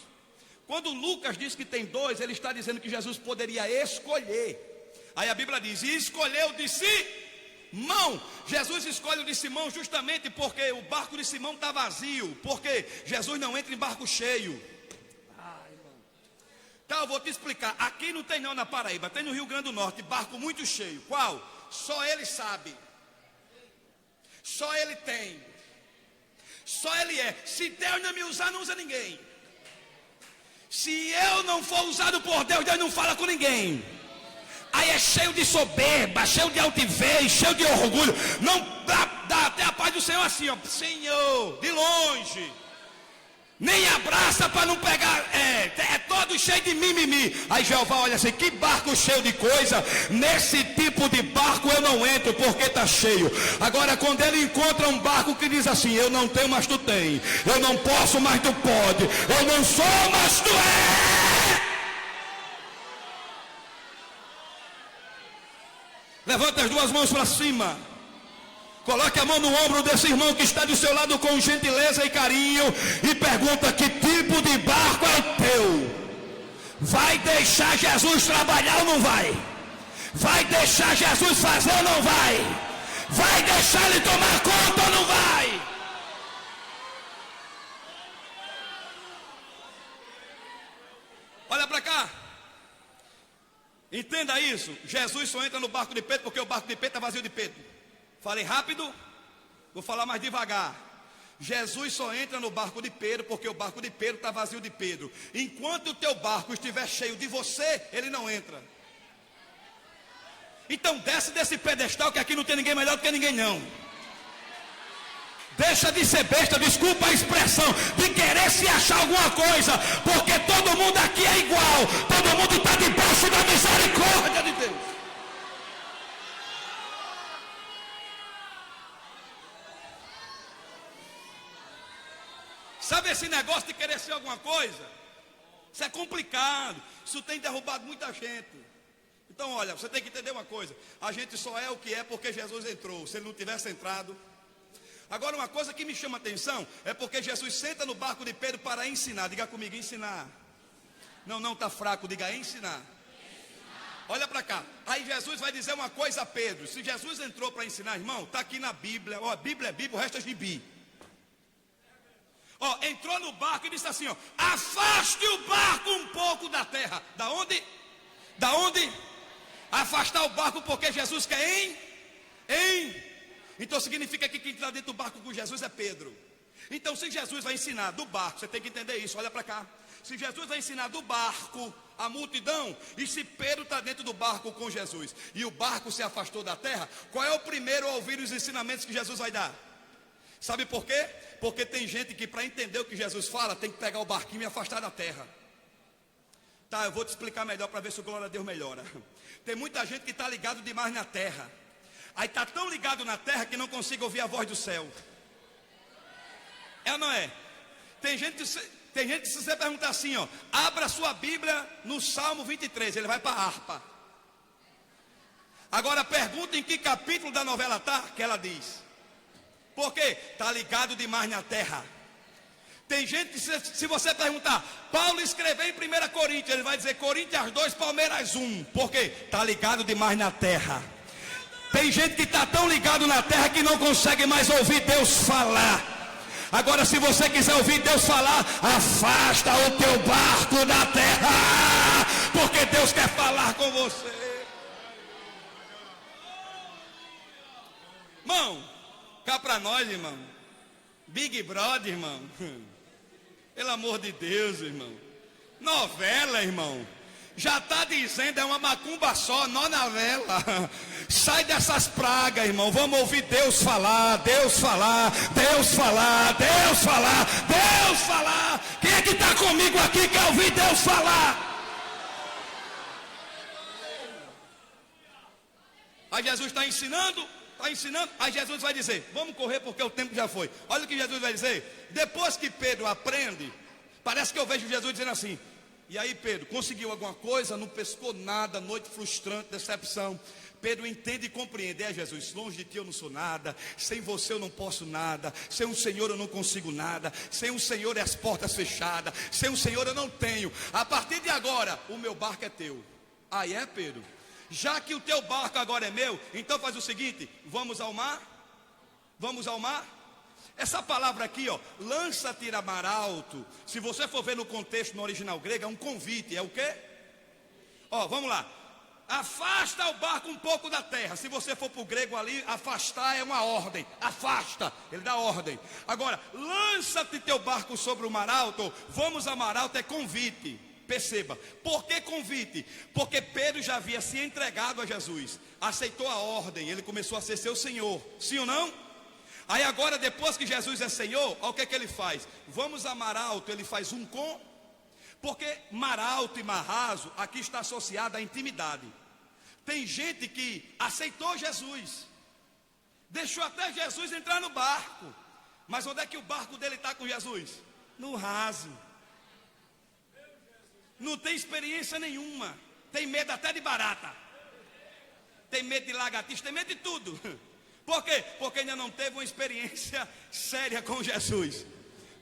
Quando Lucas diz que tem 2, ele está dizendo que Jesus poderia escolher. Aí a Bíblia diz, e escolheu de Simão. Jesus escolhe o de Simão justamente porque o barco de Simão está vazio. Porque Jesus não entra em barco cheio. Tá, eu vou te explicar. Aqui não tem não na Paraíba, tem no Rio Grande do Norte, barco muito cheio. Qual? Só ele sabe. Só ele tem. Só ele é. Se Deus não me usar, não usa ninguém. Se eu não for usado por Deus, Deus não fala com ninguém. Aí é cheio de soberba, cheio de altivez, cheio de orgulho. Não dá até a paz do Senhor assim, ó. Senhor, de longe. Nem abraça para não pegar, é todo cheio de mimimi. Aí Jeová olha assim, que barco cheio de coisa. Nesse tipo de barco eu não entro porque está cheio. Agora quando ele encontra um barco que diz assim, eu não tenho, mas tu tem. Eu não posso, mas tu pode. Eu não sou, mas tu é. Levanta as 2 mãos para cima. Coloque a mão no ombro desse irmão que está do seu lado com gentileza e carinho e pergunta, que tipo de barco é o teu? Vai deixar Jesus trabalhar ou não vai? Vai deixar Jesus fazer ou não vai? Vai deixar ele tomar conta ou não vai? Olha para cá. Entenda isso. Jesus só entra no barco de Pedro porque o barco de Pedro está vazio de Pedro. Falei rápido, vou falar mais devagar. Jesus só entra no barco de Pedro porque o barco de Pedro está vazio de Pedro. Enquanto o teu barco estiver cheio de você, ele não entra. Então desce desse pedestal que aqui não tem ninguém melhor do que ninguém não. Deixa de ser besta, desculpa a expressão, de querer se achar alguma coisa, porque todo mundo aqui é igual. Todo mundo está debaixo da misericórdia de Deus. Sabe esse negócio de querer ser alguma coisa? Isso é complicado. Isso tem derrubado muita gente. Então olha, você tem que entender uma coisa. A gente só é o que é porque Jesus entrou. Se ele não tivesse entrado. Agora uma coisa que me chama a atenção é porque Jesus senta no barco de Pedro para ensinar. Diga comigo, ensinar. Não está fraco, diga ensinar. Olha para cá. Aí Jesus vai dizer uma coisa a Pedro. Se Jesus entrou para ensinar, irmão, está aqui na Bíblia. Ó, a Bíblia é Bíblia, o resto é gibi. Ó, entrou no barco e disse assim, ó, afaste o barco um pouco da terra. Da onde? Da onde? Afastar o barco porque Jesus quer então significa que quem está dentro do barco com Jesus é Pedro. Então se Jesus vai ensinar do barco, você tem que entender isso, olha para cá. Se Jesus vai ensinar do barco a multidão, e se Pedro está dentro do barco com Jesus, e o barco se afastou da terra, qual é o primeiro a ouvir os ensinamentos que Jesus vai dar? Sabe por quê? Porque tem gente que para entender o que Jesus fala, tem que pegar o barquinho e afastar da terra. Tá, eu vou te explicar melhor para ver se o glória a Deus melhora. Tem muita gente que está ligado demais na terra. Aí está tão ligado na terra que não consegue ouvir a voz do céu. É ou não é? Tem gente que se você perguntar assim, ó, abra sua Bíblia no Salmo 23, ele vai para a harpa. Agora pergunta em que capítulo da novela está, que ela diz. Por quê? Está ligado demais na terra. Tem gente que se você perguntar, Paulo escreveu em 1 Coríntios, ele vai dizer Coríntios 2, Palmeiras 1. Por quê? Está ligado demais na terra. Tem gente que está tão ligado na terra que não consegue mais ouvir Deus falar. Agora se você quiser ouvir Deus falar, afasta o teu barco da terra, porque Deus quer falar com você. Irmão, cá para nós, irmão. Big Brother, irmão. Pelo amor de Deus, irmão. Novela, irmão. Já está dizendo, é uma macumba só, nó na vela. Sai dessas pragas, irmão. Vamos ouvir Deus falar, Deus falar, Deus falar, Deus falar, Deus falar. Quem é que está comigo aqui quer ouvir Deus falar? Aí Jesus está ensinando. Aí Jesus vai dizer, vamos correr porque o tempo já foi. Olha o que Jesus vai dizer. Depois que Pedro aprende, parece que eu vejo Jesus dizendo assim: e aí Pedro, conseguiu alguma coisa? Não pescou nada, noite frustrante, decepção. Pedro entende e compreende: é Jesus, longe de ti eu não sou nada, sem você eu não posso nada, sem o Senhor eu não consigo nada, sem o Senhor é as portas fechadas, sem o Senhor eu não tenho. A partir de agora, o meu barco é teu. Aí é Pedro, já que o teu barco agora é meu, então faz o seguinte, vamos ao mar? Vamos ao mar? Essa palavra aqui, ó, lança-te a mar alto, se você for ver no contexto no original grego, é um convite, é o quê? Ó, vamos lá. Afasta o barco um pouco da terra. Se você for para o grego ali, afastar é uma ordem. Afasta, ele dá ordem. Agora, lança-te teu barco sobre o mar alto. Vamos a mar alto é convite. Perceba, por que convite? Porque Pedro já havia se entregado a Jesus, aceitou a ordem, ele começou a ser seu Senhor, sim ou não? Aí agora, depois que Jesus é Senhor, olha o que é que ele faz. Vamos a mar alto, ele faz um com. Porque mar alto e mar raso aqui está associado à intimidade. Tem gente que aceitou Jesus, deixou até Jesus entrar no barco, mas onde é que o barco dele está com Jesus? No raso. Não tem experiência nenhuma, tem medo até de barata, tem medo de lagartixa, tem medo de tudo. Por quê? Porque ainda não teve uma experiência séria com Jesus.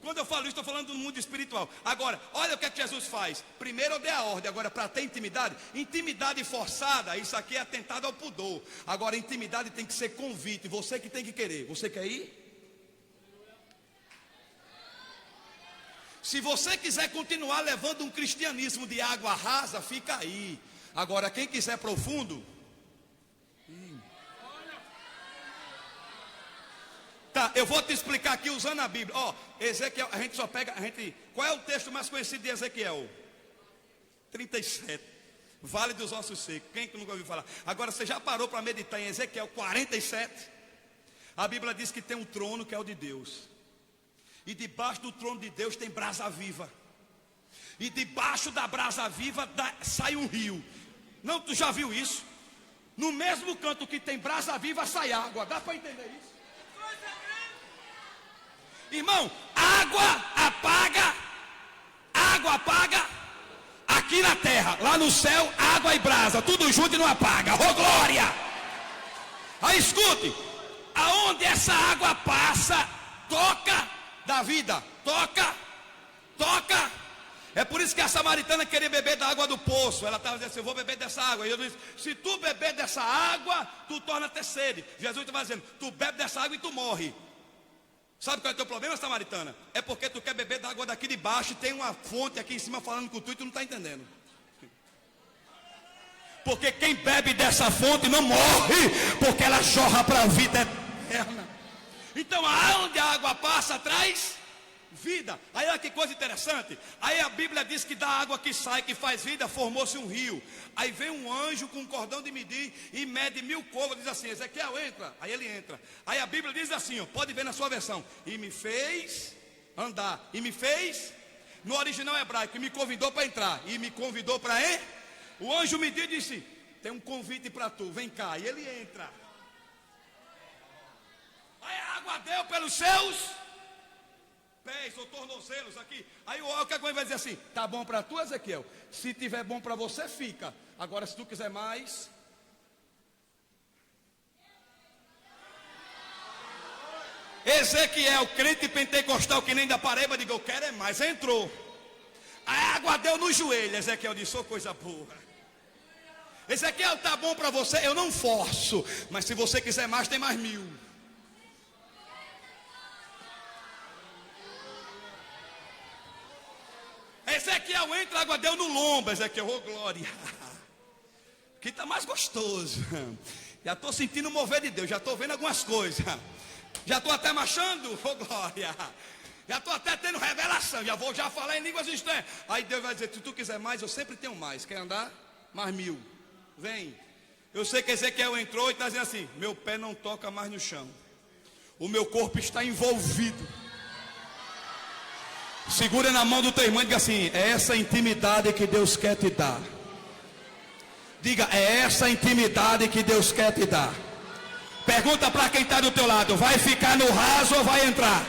Quando eu falo isso, estou falando do mundo espiritual. Agora, olha o que é que Jesus faz. Primeiro eu dei a ordem, agora para ter intimidade. Intimidade forçada, isso aqui é atentado ao pudor. Agora, intimidade tem que ser convite, você que tem que querer. Você quer ir? Se você quiser continuar levando um cristianismo de água rasa, fica aí. Agora, quem quiser profundo... Tá, eu vou te explicar aqui usando a Bíblia. Ó, Ezequiel, a gente só pega, qual é o texto mais conhecido de Ezequiel? 37. Vale dos ossos secos. Quem que nunca ouviu falar? Agora você já parou para meditar em Ezequiel 47? A Bíblia diz que tem um trono que é o de Deus. E debaixo do trono de Deus tem brasa viva. E debaixo da brasa viva sai um rio. Não, tu já viu isso? No mesmo canto que tem brasa viva sai água. Dá para entender isso? Irmão, água apaga aqui na terra, lá no céu, água e brasa, tudo junto e não apaga. Oh glória! Aí escute, aonde essa água passa, toca da vida, toca. É por isso que a samaritana queria beber da água do poço. Ela estava dizendo assim: eu vou beber dessa água. E eu disse: se tu beber dessa água, tu torna ter sede. Jesus estava dizendo: tu bebe dessa água e tu morre. Sabe qual é o teu problema, samaritana? É porque tu quer beber da água daqui de baixo e tem uma fonte aqui em cima falando com tu e tu não está entendendo. Porque quem bebe dessa fonte não morre, porque ela jorra para a vida eterna. Então aonde a água passa, traz vida. Aí olha que coisa interessante. Aí a Bíblia diz que da água que sai, que faz vida, formou-se um rio. Aí vem um anjo com um cordão de medir e mede 1000 côvados. Diz assim: Ezequiel, entra. Aí ele entra. Aí a Bíblia diz assim, ó, pode ver na sua versão: e me fez andar. E me fez, no original hebraico, e me convidou para entrar. E me convidou para o anjo mediu e disse: tem um convite para tu, vem cá. E ele entra. Aí a água deu pelos seus pés ou tornozelos aqui. Aí o que a coisa vai dizer assim: tá bom para tu, Ezequiel? Se tiver bom para você, fica. Agora se tu quiser mais, Ezequiel, crente pentecostal que nem da Paraíba, digo: eu quero é mais. Entrou, a água deu no joelho. Ezequiel disse: oh, coisa boa. Ezequiel, tá bom para você, eu não forço, mas se você quiser mais, tem mais 1000. Ezequiel entra, a água deu no lombo. Ezequiel, oh glória, aqui está mais gostoso. Já estou sentindo o mover de Deus, já estou vendo algumas coisas. Já estou até marchando, oh glória. Já estou até tendo revelação. oração, já falar em línguas estranhas. Aí Deus vai dizer, se tu quiser mais, eu sempre tenho mais. Quer andar? Mais 1000. Vem. Eu sei que Ezequiel entrou e está dizendo assim, meu pé não toca mais no chão. O meu corpo está envolvido. Segura na mão do teu irmão e diga assim, é essa intimidade que Deus quer te dar. Diga, é essa intimidade que Deus quer te dar. Pergunta para quem está do teu lado, vai ficar no raso ou vai entrar?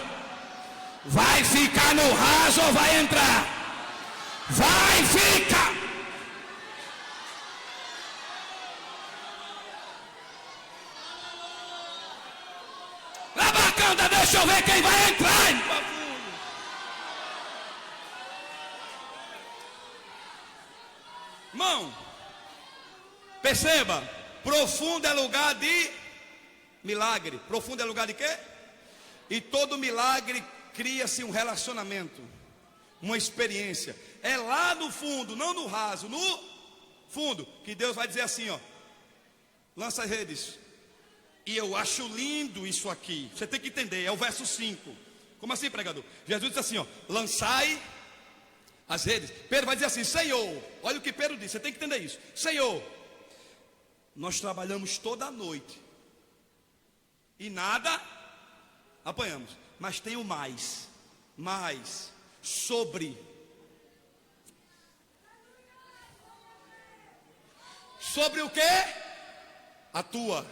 Vai ficar no raso ou vai entrar? Vai ficar. Labacanda, deixa eu ver quem vai entrar. Irmão, perceba, profundo é lugar de milagre. Profundo é lugar de quê? E todo milagre cria-se um relacionamento, uma experiência. É lá no fundo, não no raso, no fundo, que Deus vai dizer assim, ó, lança as redes. E eu acho lindo isso aqui. Você tem que entender, é o verso 5. Como assim, pregador? Jesus disse assim, ó, lançai as redes. Pedro vai dizer assim, Senhor, olha o que Pedro disse, você tem que entender isso. Senhor, nós trabalhamos toda a noite e nada apanhamos, mas tem o mais, sobre o que? A tua.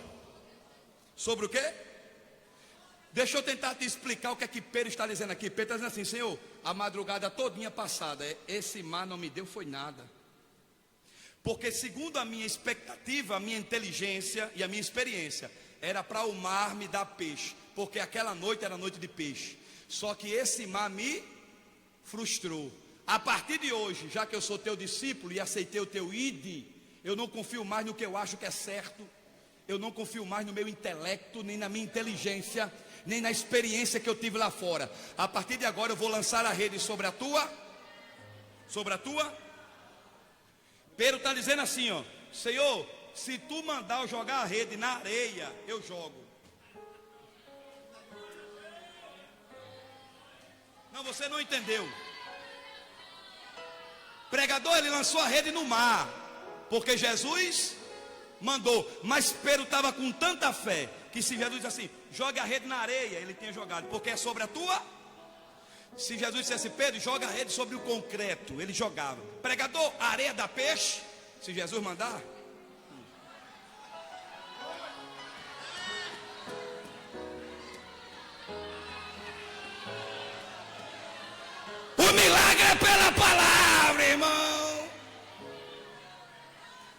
Sobre o que? Deixa eu tentar te explicar o que é que Pedro está dizendo aqui. Pedro está dizendo assim, Senhor, a madrugada todinha passada, esse mar não me deu foi nada. Porque segundo a minha expectativa, a minha inteligência e a minha experiência, era para o mar me dar peixe. Porque aquela noite era noite de peixe. Só que esse mar me frustrou. A partir de hoje, já que eu sou teu discípulo e aceitei o teu ide, eu não confio mais no que eu acho que é certo. Eu não confio mais no meu intelecto, nem na minha inteligência, nem na experiência que eu tive lá fora. A partir de agora eu vou lançar a rede sobre a tua. Pedro está dizendo assim, ó, Senhor, se tu mandar eu jogar a rede na areia, eu jogo. Não, você não entendeu. Pregador, ele lançou a rede no mar, porque Jesus mandou, mas Pedro estava com tanta fé, que se Jesus disse assim, joga a rede na areia, ele tinha jogado, porque é sobre a tua. Se Jesus dissesse, Pedro, joga a rede sobre o concreto, ele jogava. Pregador, a areia dá peixe, se Jesus mandar. O milagre é pela palavra, irmão.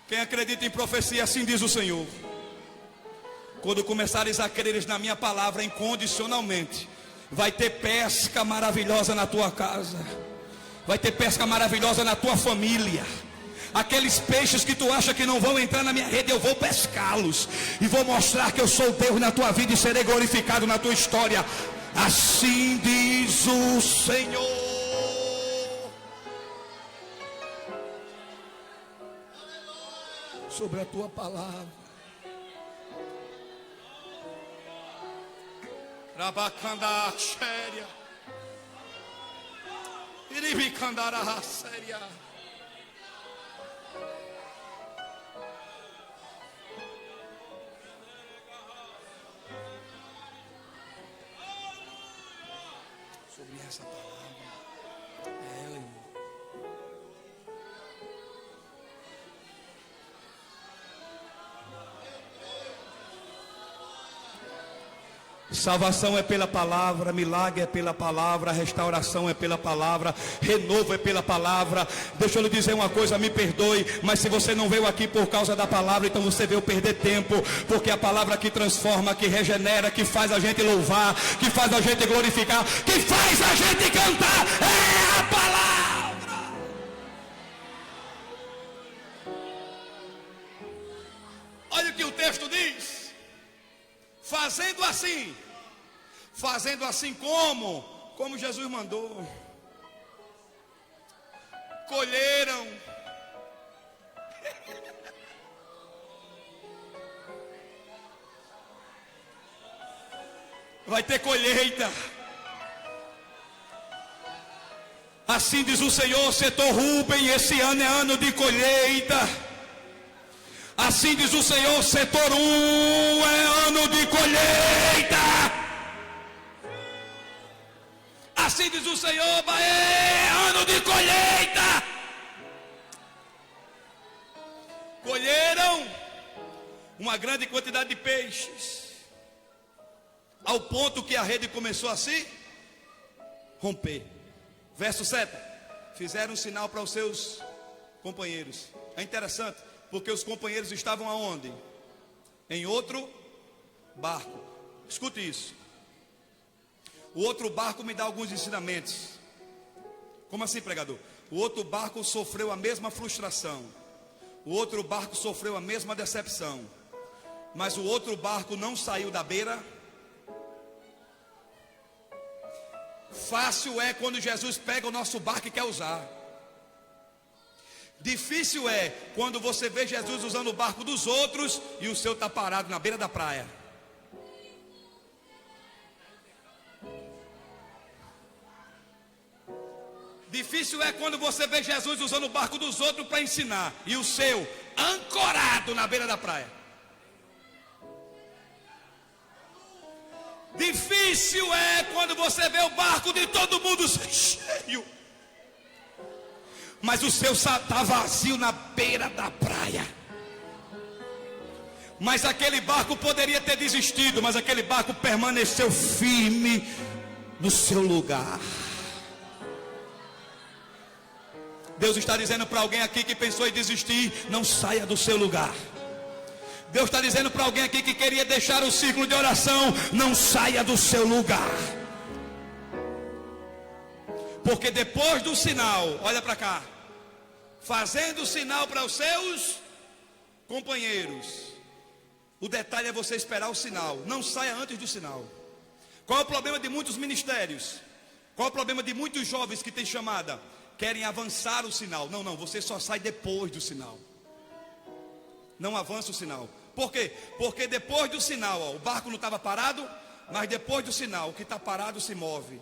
Quem acredita em profecia, assim diz o Senhor. Quando começares a creres na minha palavra incondicionalmente, vai ter pesca maravilhosa na tua casa. Vai ter pesca maravilhosa na tua família. Aqueles peixes que tu acha que não vão entrar na minha rede, eu vou pescá-los. E vou mostrar que eu sou Deus na tua vida e serei glorificado na tua história. Assim diz o Senhor. Sobre a tua palavra. Rabacanda séria. Iribicandara séria. Sobre essa palavra. Salvação é pela palavra, milagre é pela palavra, restauração é pela palavra, renovo é pela palavra. Deixa eu lhe dizer uma coisa, me perdoe, mas se você não veio aqui por causa da palavra, então você veio perder tempo, porque a palavra que transforma, que regenera, que faz a gente louvar, que faz a gente glorificar, que faz a gente cantar, é a palavra. Olha o que o texto diz. Fazendo assim como Jesus mandou. Colheram. Vai ter colheita. Assim diz o Senhor, setor Rubem, esse ano é ano de colheita. Assim diz o Senhor, setor 1 é ano de colheita. Assim diz o Senhor, Bahia, é ano de colheita. Colheram uma grande quantidade de peixes, ao ponto que a rede começou a se romper. Verso 7. Fizeram um sinal para os seus companheiros. É interessante, porque os companheiros estavam aonde? Em outro barco. Escute isso. O outro barco me dá alguns ensinamentos. Como assim, pregador? O outro barco sofreu a mesma frustração. O outro barco sofreu a mesma decepção. Mas o outro barco não saiu da beira. Fácil é quando Jesus pega o nosso barco e quer usar. Difícil é quando você vê Jesus usando o barco dos outros e o seu está parado na beira da praia. Difícil é quando você vê Jesus usando o barco dos outros para ensinar e o seu ancorado na beira da praia. Difícil é quando você vê o barco de todo mundo cheio, mas o seu está vazio na beira da praia. Mas aquele barco poderia ter desistido, mas aquele barco permaneceu firme no seu lugar. Deus está dizendo para alguém aqui que pensou em desistir: não saia do seu lugar. Deus está dizendo para alguém aqui que queria deixar o círculo de oração: não saia do seu lugar. Porque depois do sinal, olha para cá, fazendo o sinal para os seus companheiros, o detalhe é você esperar o sinal. Não saia antes do sinal. Qual é o problema de muitos ministérios? Qual é o problema de muitos jovens que têm chamada? Querem avançar o sinal. Não, você só sai depois do sinal. Não avança o sinal. Por quê? Porque depois do sinal, o barco não estava parado, mas depois do sinal, o que está parado se move.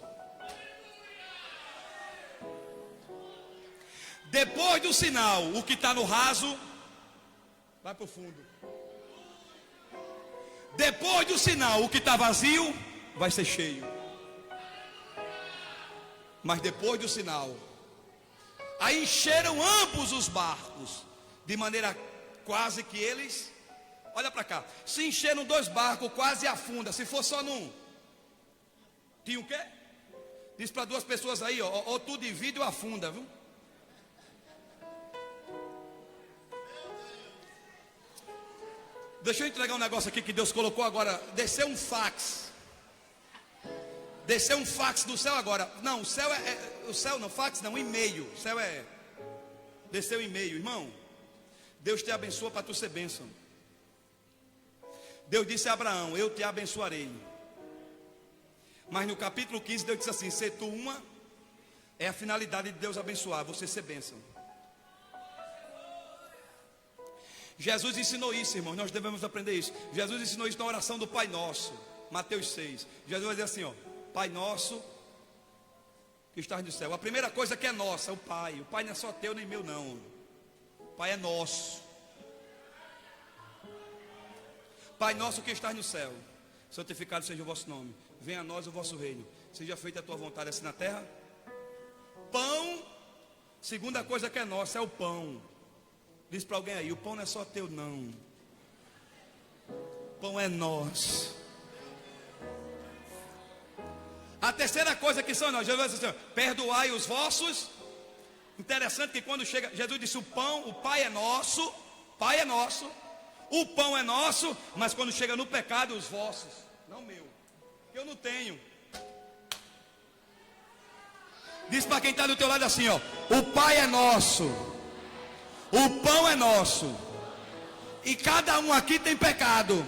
Depois do sinal, o que está no raso vai para o fundo. Depois do sinal, o que está vazio vai ser cheio. Mas depois do sinal, aí encheram ambos os barcos, de maneira quase que eles, olha para cá, se encheram 2 barcos, quase afunda. Se for só num, tinha o quê? Diz para 2 pessoas aí, ou tu divide ou afunda, viu? Deixa eu entregar um negócio aqui que Deus colocou agora. Desceu um fax. Desceu um fax do céu agora. Não, o céu o céu não, fax não, e-mail. O céu é. Desceu um e-mail, irmão. Deus te abençoa para tu ser bênção. Deus disse a Abraão: eu te abençoarei. Mas no capítulo 15 Deus disse assim: ser tu uma é a finalidade de Deus abençoar, você ser bênção. Jesus ensinou isso, irmãos, nós devemos aprender isso. Jesus ensinou isso na oração do Pai Nosso, Mateus 6. Jesus vai dizer assim, ó: Pai Nosso que estás no céu. A primeira coisa que é nossa é o Pai. O Pai não é só teu nem meu não. O Pai é nosso. Pai Nosso que estás no céu, santificado seja o vosso nome. Venha a nós o vosso reino. Seja feita a tua vontade assim na terra. Pão. Segunda coisa que é nossa é o pão. Diz para alguém aí: o pão não é só teu não. O pão é nosso. A terceira coisa que são nós, Jesus disse assim: perdoai os vossos. Interessante que quando chega, Jesus disse: o pão, o Pai é nosso. Pai é nosso. O pão é nosso. Mas quando chega no pecado, os vossos, não meu, eu não tenho. Diz para quem está do teu lado assim, ó: o Pai é nosso. O pão é nosso. E cada um aqui tem pecado.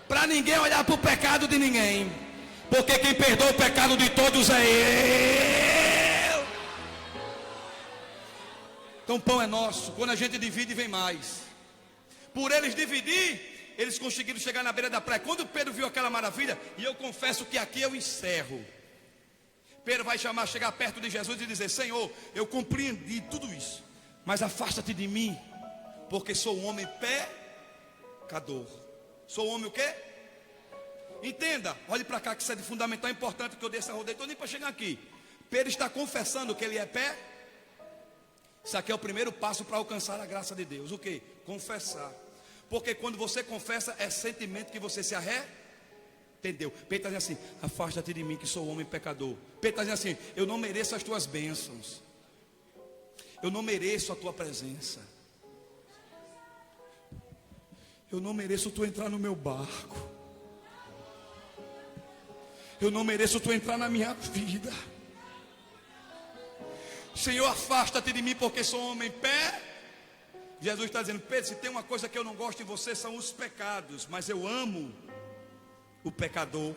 Para ninguém olhar para o pecado de ninguém. Porque quem perdoa o pecado de todos é eu. Então o pão é nosso. Quando a gente divide, vem mais. Por eles dividir, eles conseguiram chegar na beira da praia. Quando Pedro viu aquela maravilha, e eu confesso que aqui eu encerro, Pedro vai chegar perto de Jesus e dizer: Senhor, eu compreendi tudo isso, mas afasta-te de mim, porque sou um homem pecador. Sou um homem o quê? Entenda, olhe para cá, que isso é de fundamental importante, que eu dei essa rodeia toda nem para chegar aqui. Pedro está confessando que ele é pé. Isso aqui é o primeiro passo para alcançar a graça de Deus. O que? Confessar. Porque quando você confessa, é sentimento que você se arrependeu. Pedro está dizendo assim: afasta-te de mim, que sou homem pecador. Pedro está dizendo assim: eu não mereço as tuas bênçãos, eu não mereço a tua presença, eu não mereço tu entrar no meu barco, eu não mereço tu entrar na minha vida. Senhor, afasta-te de mim, porque sou homem pé. Jesus está dizendo: Pedro, se tem uma coisa que eu não gosto em você, são os pecados, mas eu amo o pecador.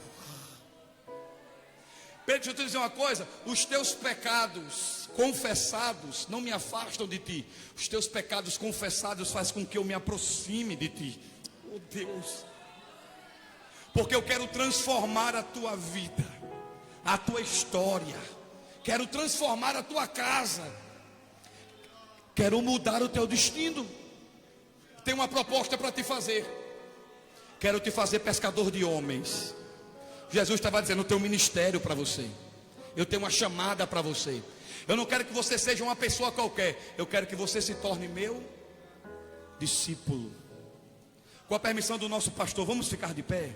Pedro, deixa eu te dizer uma coisa: os teus pecados confessados não me afastam de ti, os teus pecados confessados fazem com que eu me aproxime de ti. Oh Deus, porque eu quero transformar a tua vida, a tua história, quero transformar a tua casa, quero mudar o teu destino. Tenho uma proposta para te fazer. Quero te fazer pescador de homens. Jesus estava dizendo: eu tenho um ministério para você, eu tenho uma chamada para você. Eu não quero que você seja uma pessoa qualquer, eu quero que você se torne meu discípulo. Com a permissão do nosso pastor, vamos ficar de pé.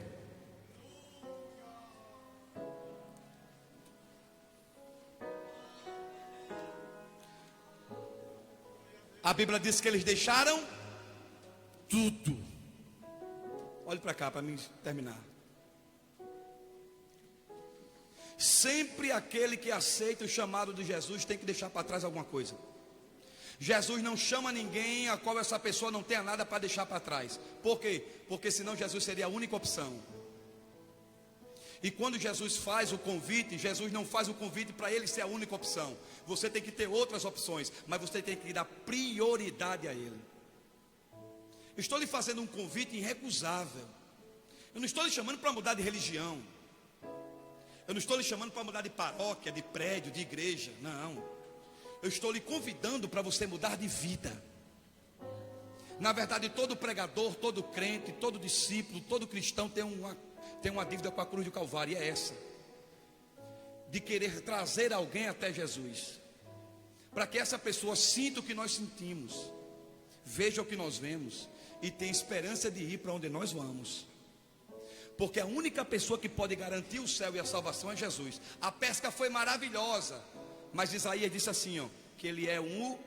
A Bíblia diz que eles deixaram tudo. Olhe para cá para mim terminar. Sempre aquele que aceita o chamado de Jesus tem que deixar para trás alguma coisa. Jesus não chama ninguém a qual essa pessoa não tenha nada para deixar para trás. Por quê? Porque senão Jesus seria a única opção. E quando Jesus faz o convite, Jesus não faz o convite para ele ser a única opção. Você tem que ter outras opções, mas você tem que dar prioridade a ele. Estou lhe fazendo um convite irrecusável. Eu não estou lhe chamando para mudar de religião. Eu não estou lhe chamando para mudar de paróquia, de prédio, de igreja. Não. Eu estou lhe convidando para você mudar de vida. Na verdade, todo pregador, todo crente, todo discípulo, todo cristão tem uma dívida com a cruz do Calvário, e é essa: de querer trazer alguém até Jesus, para que essa pessoa sinta o que nós sentimos, veja o que nós vemos e tenha esperança de ir para onde nós vamos. Porque a única pessoa que pode garantir o céu e a salvação é Jesus. A pesca foi maravilhosa, mas Isaías disse assim, ó, que ele é um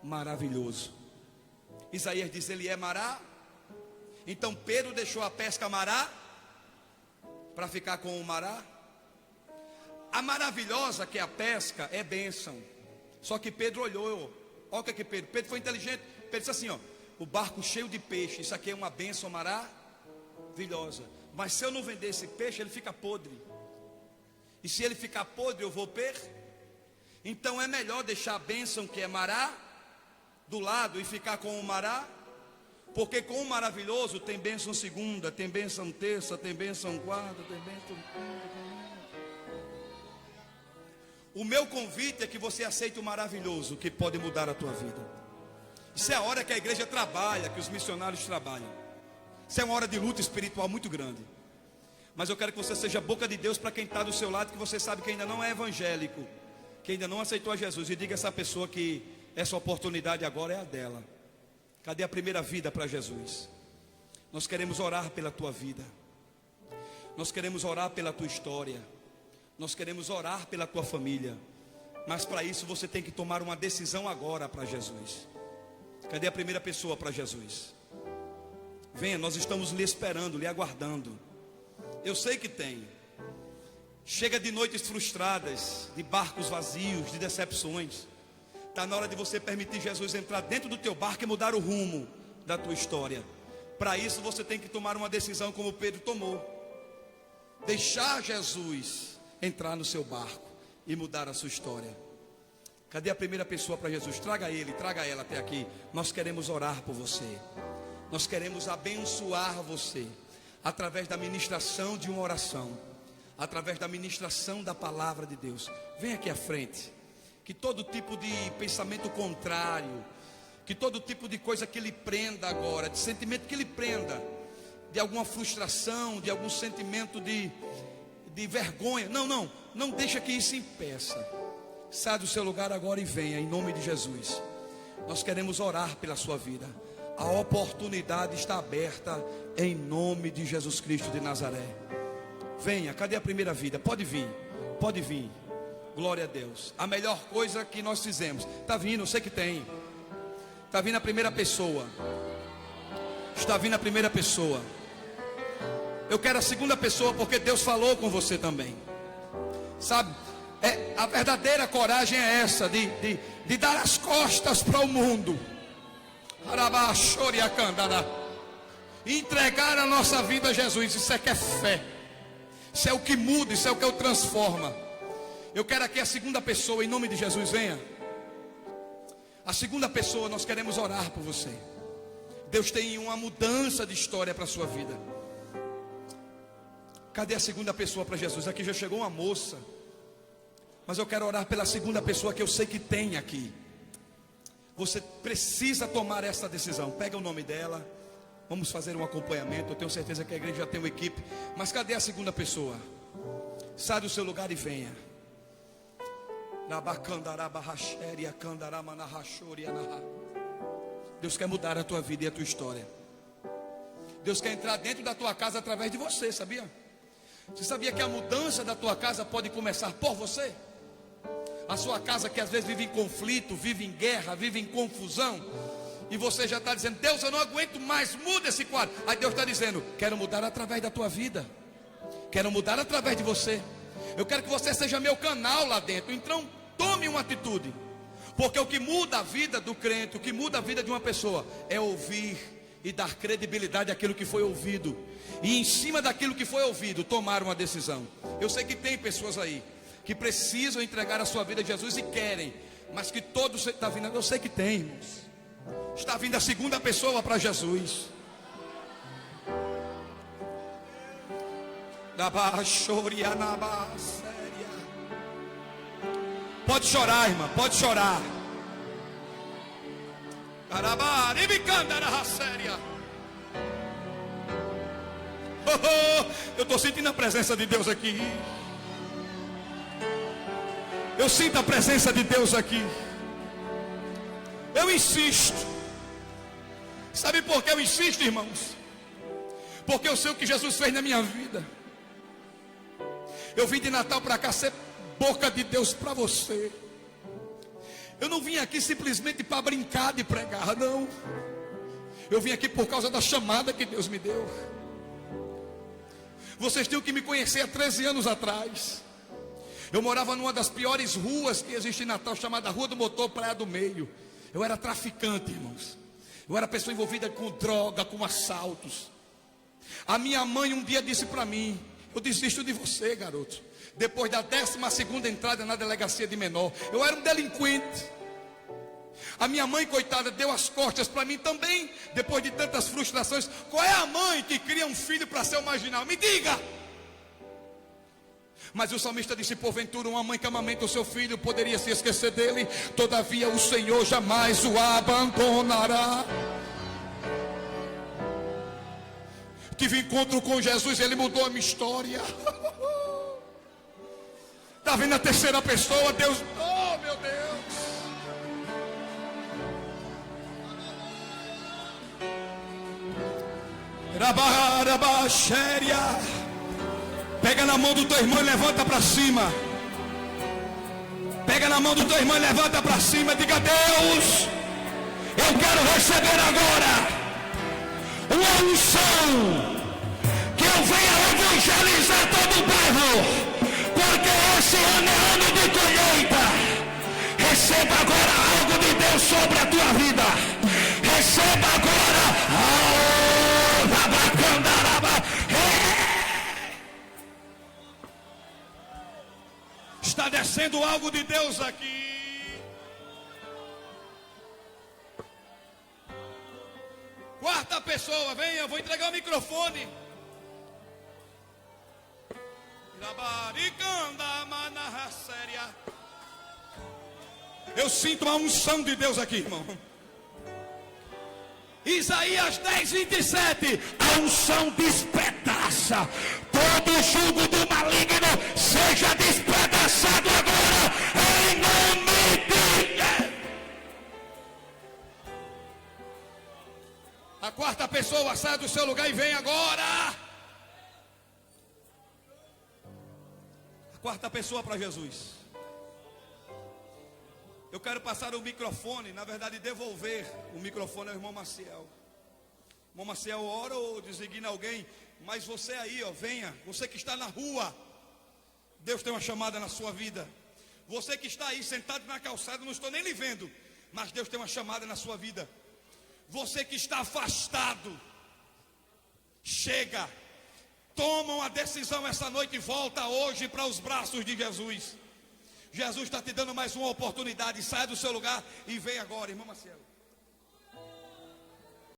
maravilhoso. Isaías diz: ele é Então Pedro deixou a pesca para ficar com o mará. A maravilhosa, que é a pesca, é bênção. Só que Pedro olhou. Olha o que é que Pedro foi inteligente. Pedro disse assim, ó: o barco cheio de peixe, isso aqui é uma bênção maravilhosa, mas se eu não vender esse peixe, ele fica podre. E se ele ficar podre, eu vou Então é melhor deixar a bênção, que é do lado, e ficar com o mará. Porque com o maravilhoso tem bênção segunda, tem bênção terça, tem bênção quarta, tem bênção quinta. O meu convite é que você aceite o maravilhoso, que pode mudar a tua vida. Isso é a hora que a igreja trabalha, que os missionários trabalham. Isso é uma hora de luta espiritual muito grande. Mas eu quero que você seja a boca de Deus para quem está do seu lado, que você sabe que ainda não é evangélico, que ainda não aceitou a Jesus, e diga a essa pessoa que essa oportunidade agora é a dela. Cadê a primeira vida para Jesus? Nós queremos orar pela tua vida, nós queremos orar pela tua história, nós queremos orar pela tua família. Mas para isso você tem que tomar uma decisão agora para Jesus. Cadê a primeira pessoa para Jesus? Venha, nós estamos lhe esperando, lhe aguardando. Eu sei que tem. Chega de noites frustradas, de barcos vazios, de decepções. Está na hora de você permitir Jesus entrar dentro do teu barco e mudar o rumo da tua história. Para isso você tem que tomar uma decisão como Pedro tomou. Deixar Jesus entrar no seu barco e mudar a sua história. Cadê a primeira pessoa para Jesus? Traga ele, traga ela até aqui. Nós queremos orar por você. Nós queremos abençoar você através da ministração de uma oração. através da ministração da palavra de Deus. Vem aqui à frente. Que todo tipo de pensamento contrário, que todo tipo de coisa que lhe prenda agora, de sentimento que lhe prenda, de alguma frustração, de algum sentimento de vergonha, não deixa que isso impeça. Sai do seu lugar agora e venha, em nome de Jesus. Nós queremos orar pela sua vida. A oportunidade está aberta, em nome de Jesus Cristo de Nazaré. Venha, cadê a primeira vida? Pode vir, pode vir. Glória a Deus. A melhor coisa que nós fizemos. Está vindo, eu sei que tem. Está vindo a primeira pessoa. Está vindo a primeira pessoa. Eu quero a segunda pessoa, porque Deus falou com você também. Sabe? A verdadeira coragem é essa, de dar as costas para o mundo. Entregar a nossa vida a Jesus. Isso é que é fé. Isso é o que muda, isso é o que o transforma. Eu quero aqui a segunda pessoa, em nome de Jesus, venha. A segunda pessoa, nós queremos orar por você. Deus tem uma mudança de história para a sua vida. Cadê a segunda pessoa para Jesus? Aqui já chegou uma moça, mas eu quero orar pela segunda pessoa que eu sei que tem aqui. Você precisa tomar essa decisão. Pega o nome dela, vamos fazer um acompanhamento. Eu tenho certeza que a igreja já tem uma equipe. Mas cadê a segunda pessoa? Sai do seu lugar e venha. Deus quer mudar a tua vida e a tua história. Deus quer entrar dentro da tua casa através de você, sabia? Você sabia que a mudança da tua casa pode começar por você? A sua casa que às vezes vive em conflito, vive em guerra, vive em confusão, e você já está dizendo: Deus, eu não aguento mais, muda esse quadro. Aí Deus está dizendo: quero mudar através da tua vida, quero mudar através de você. Eu quero que você seja meu canal lá dentro. Então tome uma atitude, porque o que muda a vida do crente, o que muda a vida de uma pessoa, é ouvir e dar credibilidade àquilo que foi ouvido, e em cima daquilo que foi ouvido, tomar uma decisão. Eu sei que tem pessoas aí que precisam entregar a sua vida a Jesus e querem, mas que todos está vindo. Eu sei que tem, irmãos. Está vindo a segunda pessoa para Jesus. Pode chorar, irmã, pode chorar. Eu estou sentindo a presença de Deus aqui. Eu sinto a presença de Deus aqui. Eu insisto. Sabe por que eu insisto, irmãos? Porque eu sei o que Jesus fez na minha vida. Eu vim de Natal para cá ser boca de Deus para você. Eu não vim aqui simplesmente para brincar de pregar, não. Eu vim aqui por causa da chamada que Deus me deu. Vocês tinham que me conhecer há 13 anos atrás. Eu morava numa das piores ruas que existe em Natal, chamada Rua do Motor, Praia do Meio. Eu era traficante, irmãos. Eu era pessoa envolvida com droga, com assaltos. A minha mãe um dia disse para mim: eu desisto de você, garoto. Depois da 12ª entrada na delegacia de menor, eu era um delinquente. A minha mãe, coitada, deu as costas para mim também, depois de tantas frustrações. Qual é a mãe que cria um filho para ser um marginal? Me diga! Mas o salmista disse: porventura uma mãe que amamenta o seu filho poderia se esquecer dele? Todavia o Senhor jamais o abandonará. Tive encontro com Jesus, ele mudou a minha história. Está vendo a terceira pessoa? Deus, oh meu Deus. Pega na mão do teu irmão e levanta para cima. Pega na mão do teu irmão e levanta para cima. Diga: Deus, eu quero receber agora uma unção, que eu venha evangelizar todo o bairro, porque esse ano é ano de colheita. Receba agora algo de Deus sobre a tua vida. Receba agora. Está descendo algo de Deus aqui. Quarta pessoa, venha, eu vou entregar o microfone. Eu sinto uma unção de Deus aqui, irmão. Isaías 10:27. A unção despedaça todo jugo do maligno, seja despedaçado agora, em nome de Jesus. A quarta pessoa sai do seu lugar e vem agora. A quarta pessoa para Jesus. Eu quero passar o microfone, na verdade devolver o microfone ao irmão Maciel. Irmão Maciel, ora ou designa alguém, mas você aí, ó, venha. Você que está na rua, Deus tem uma chamada na sua vida. Você que está aí sentado na calçada, não estou nem lhe vendo, mas Deus tem uma chamada na sua vida. Você que está afastado, chega, toma uma decisão essa noite e volta hoje para os braços de Jesus. Jesus está te dando mais uma oportunidade. Saia do seu lugar e vem agora, irmão Marcelo.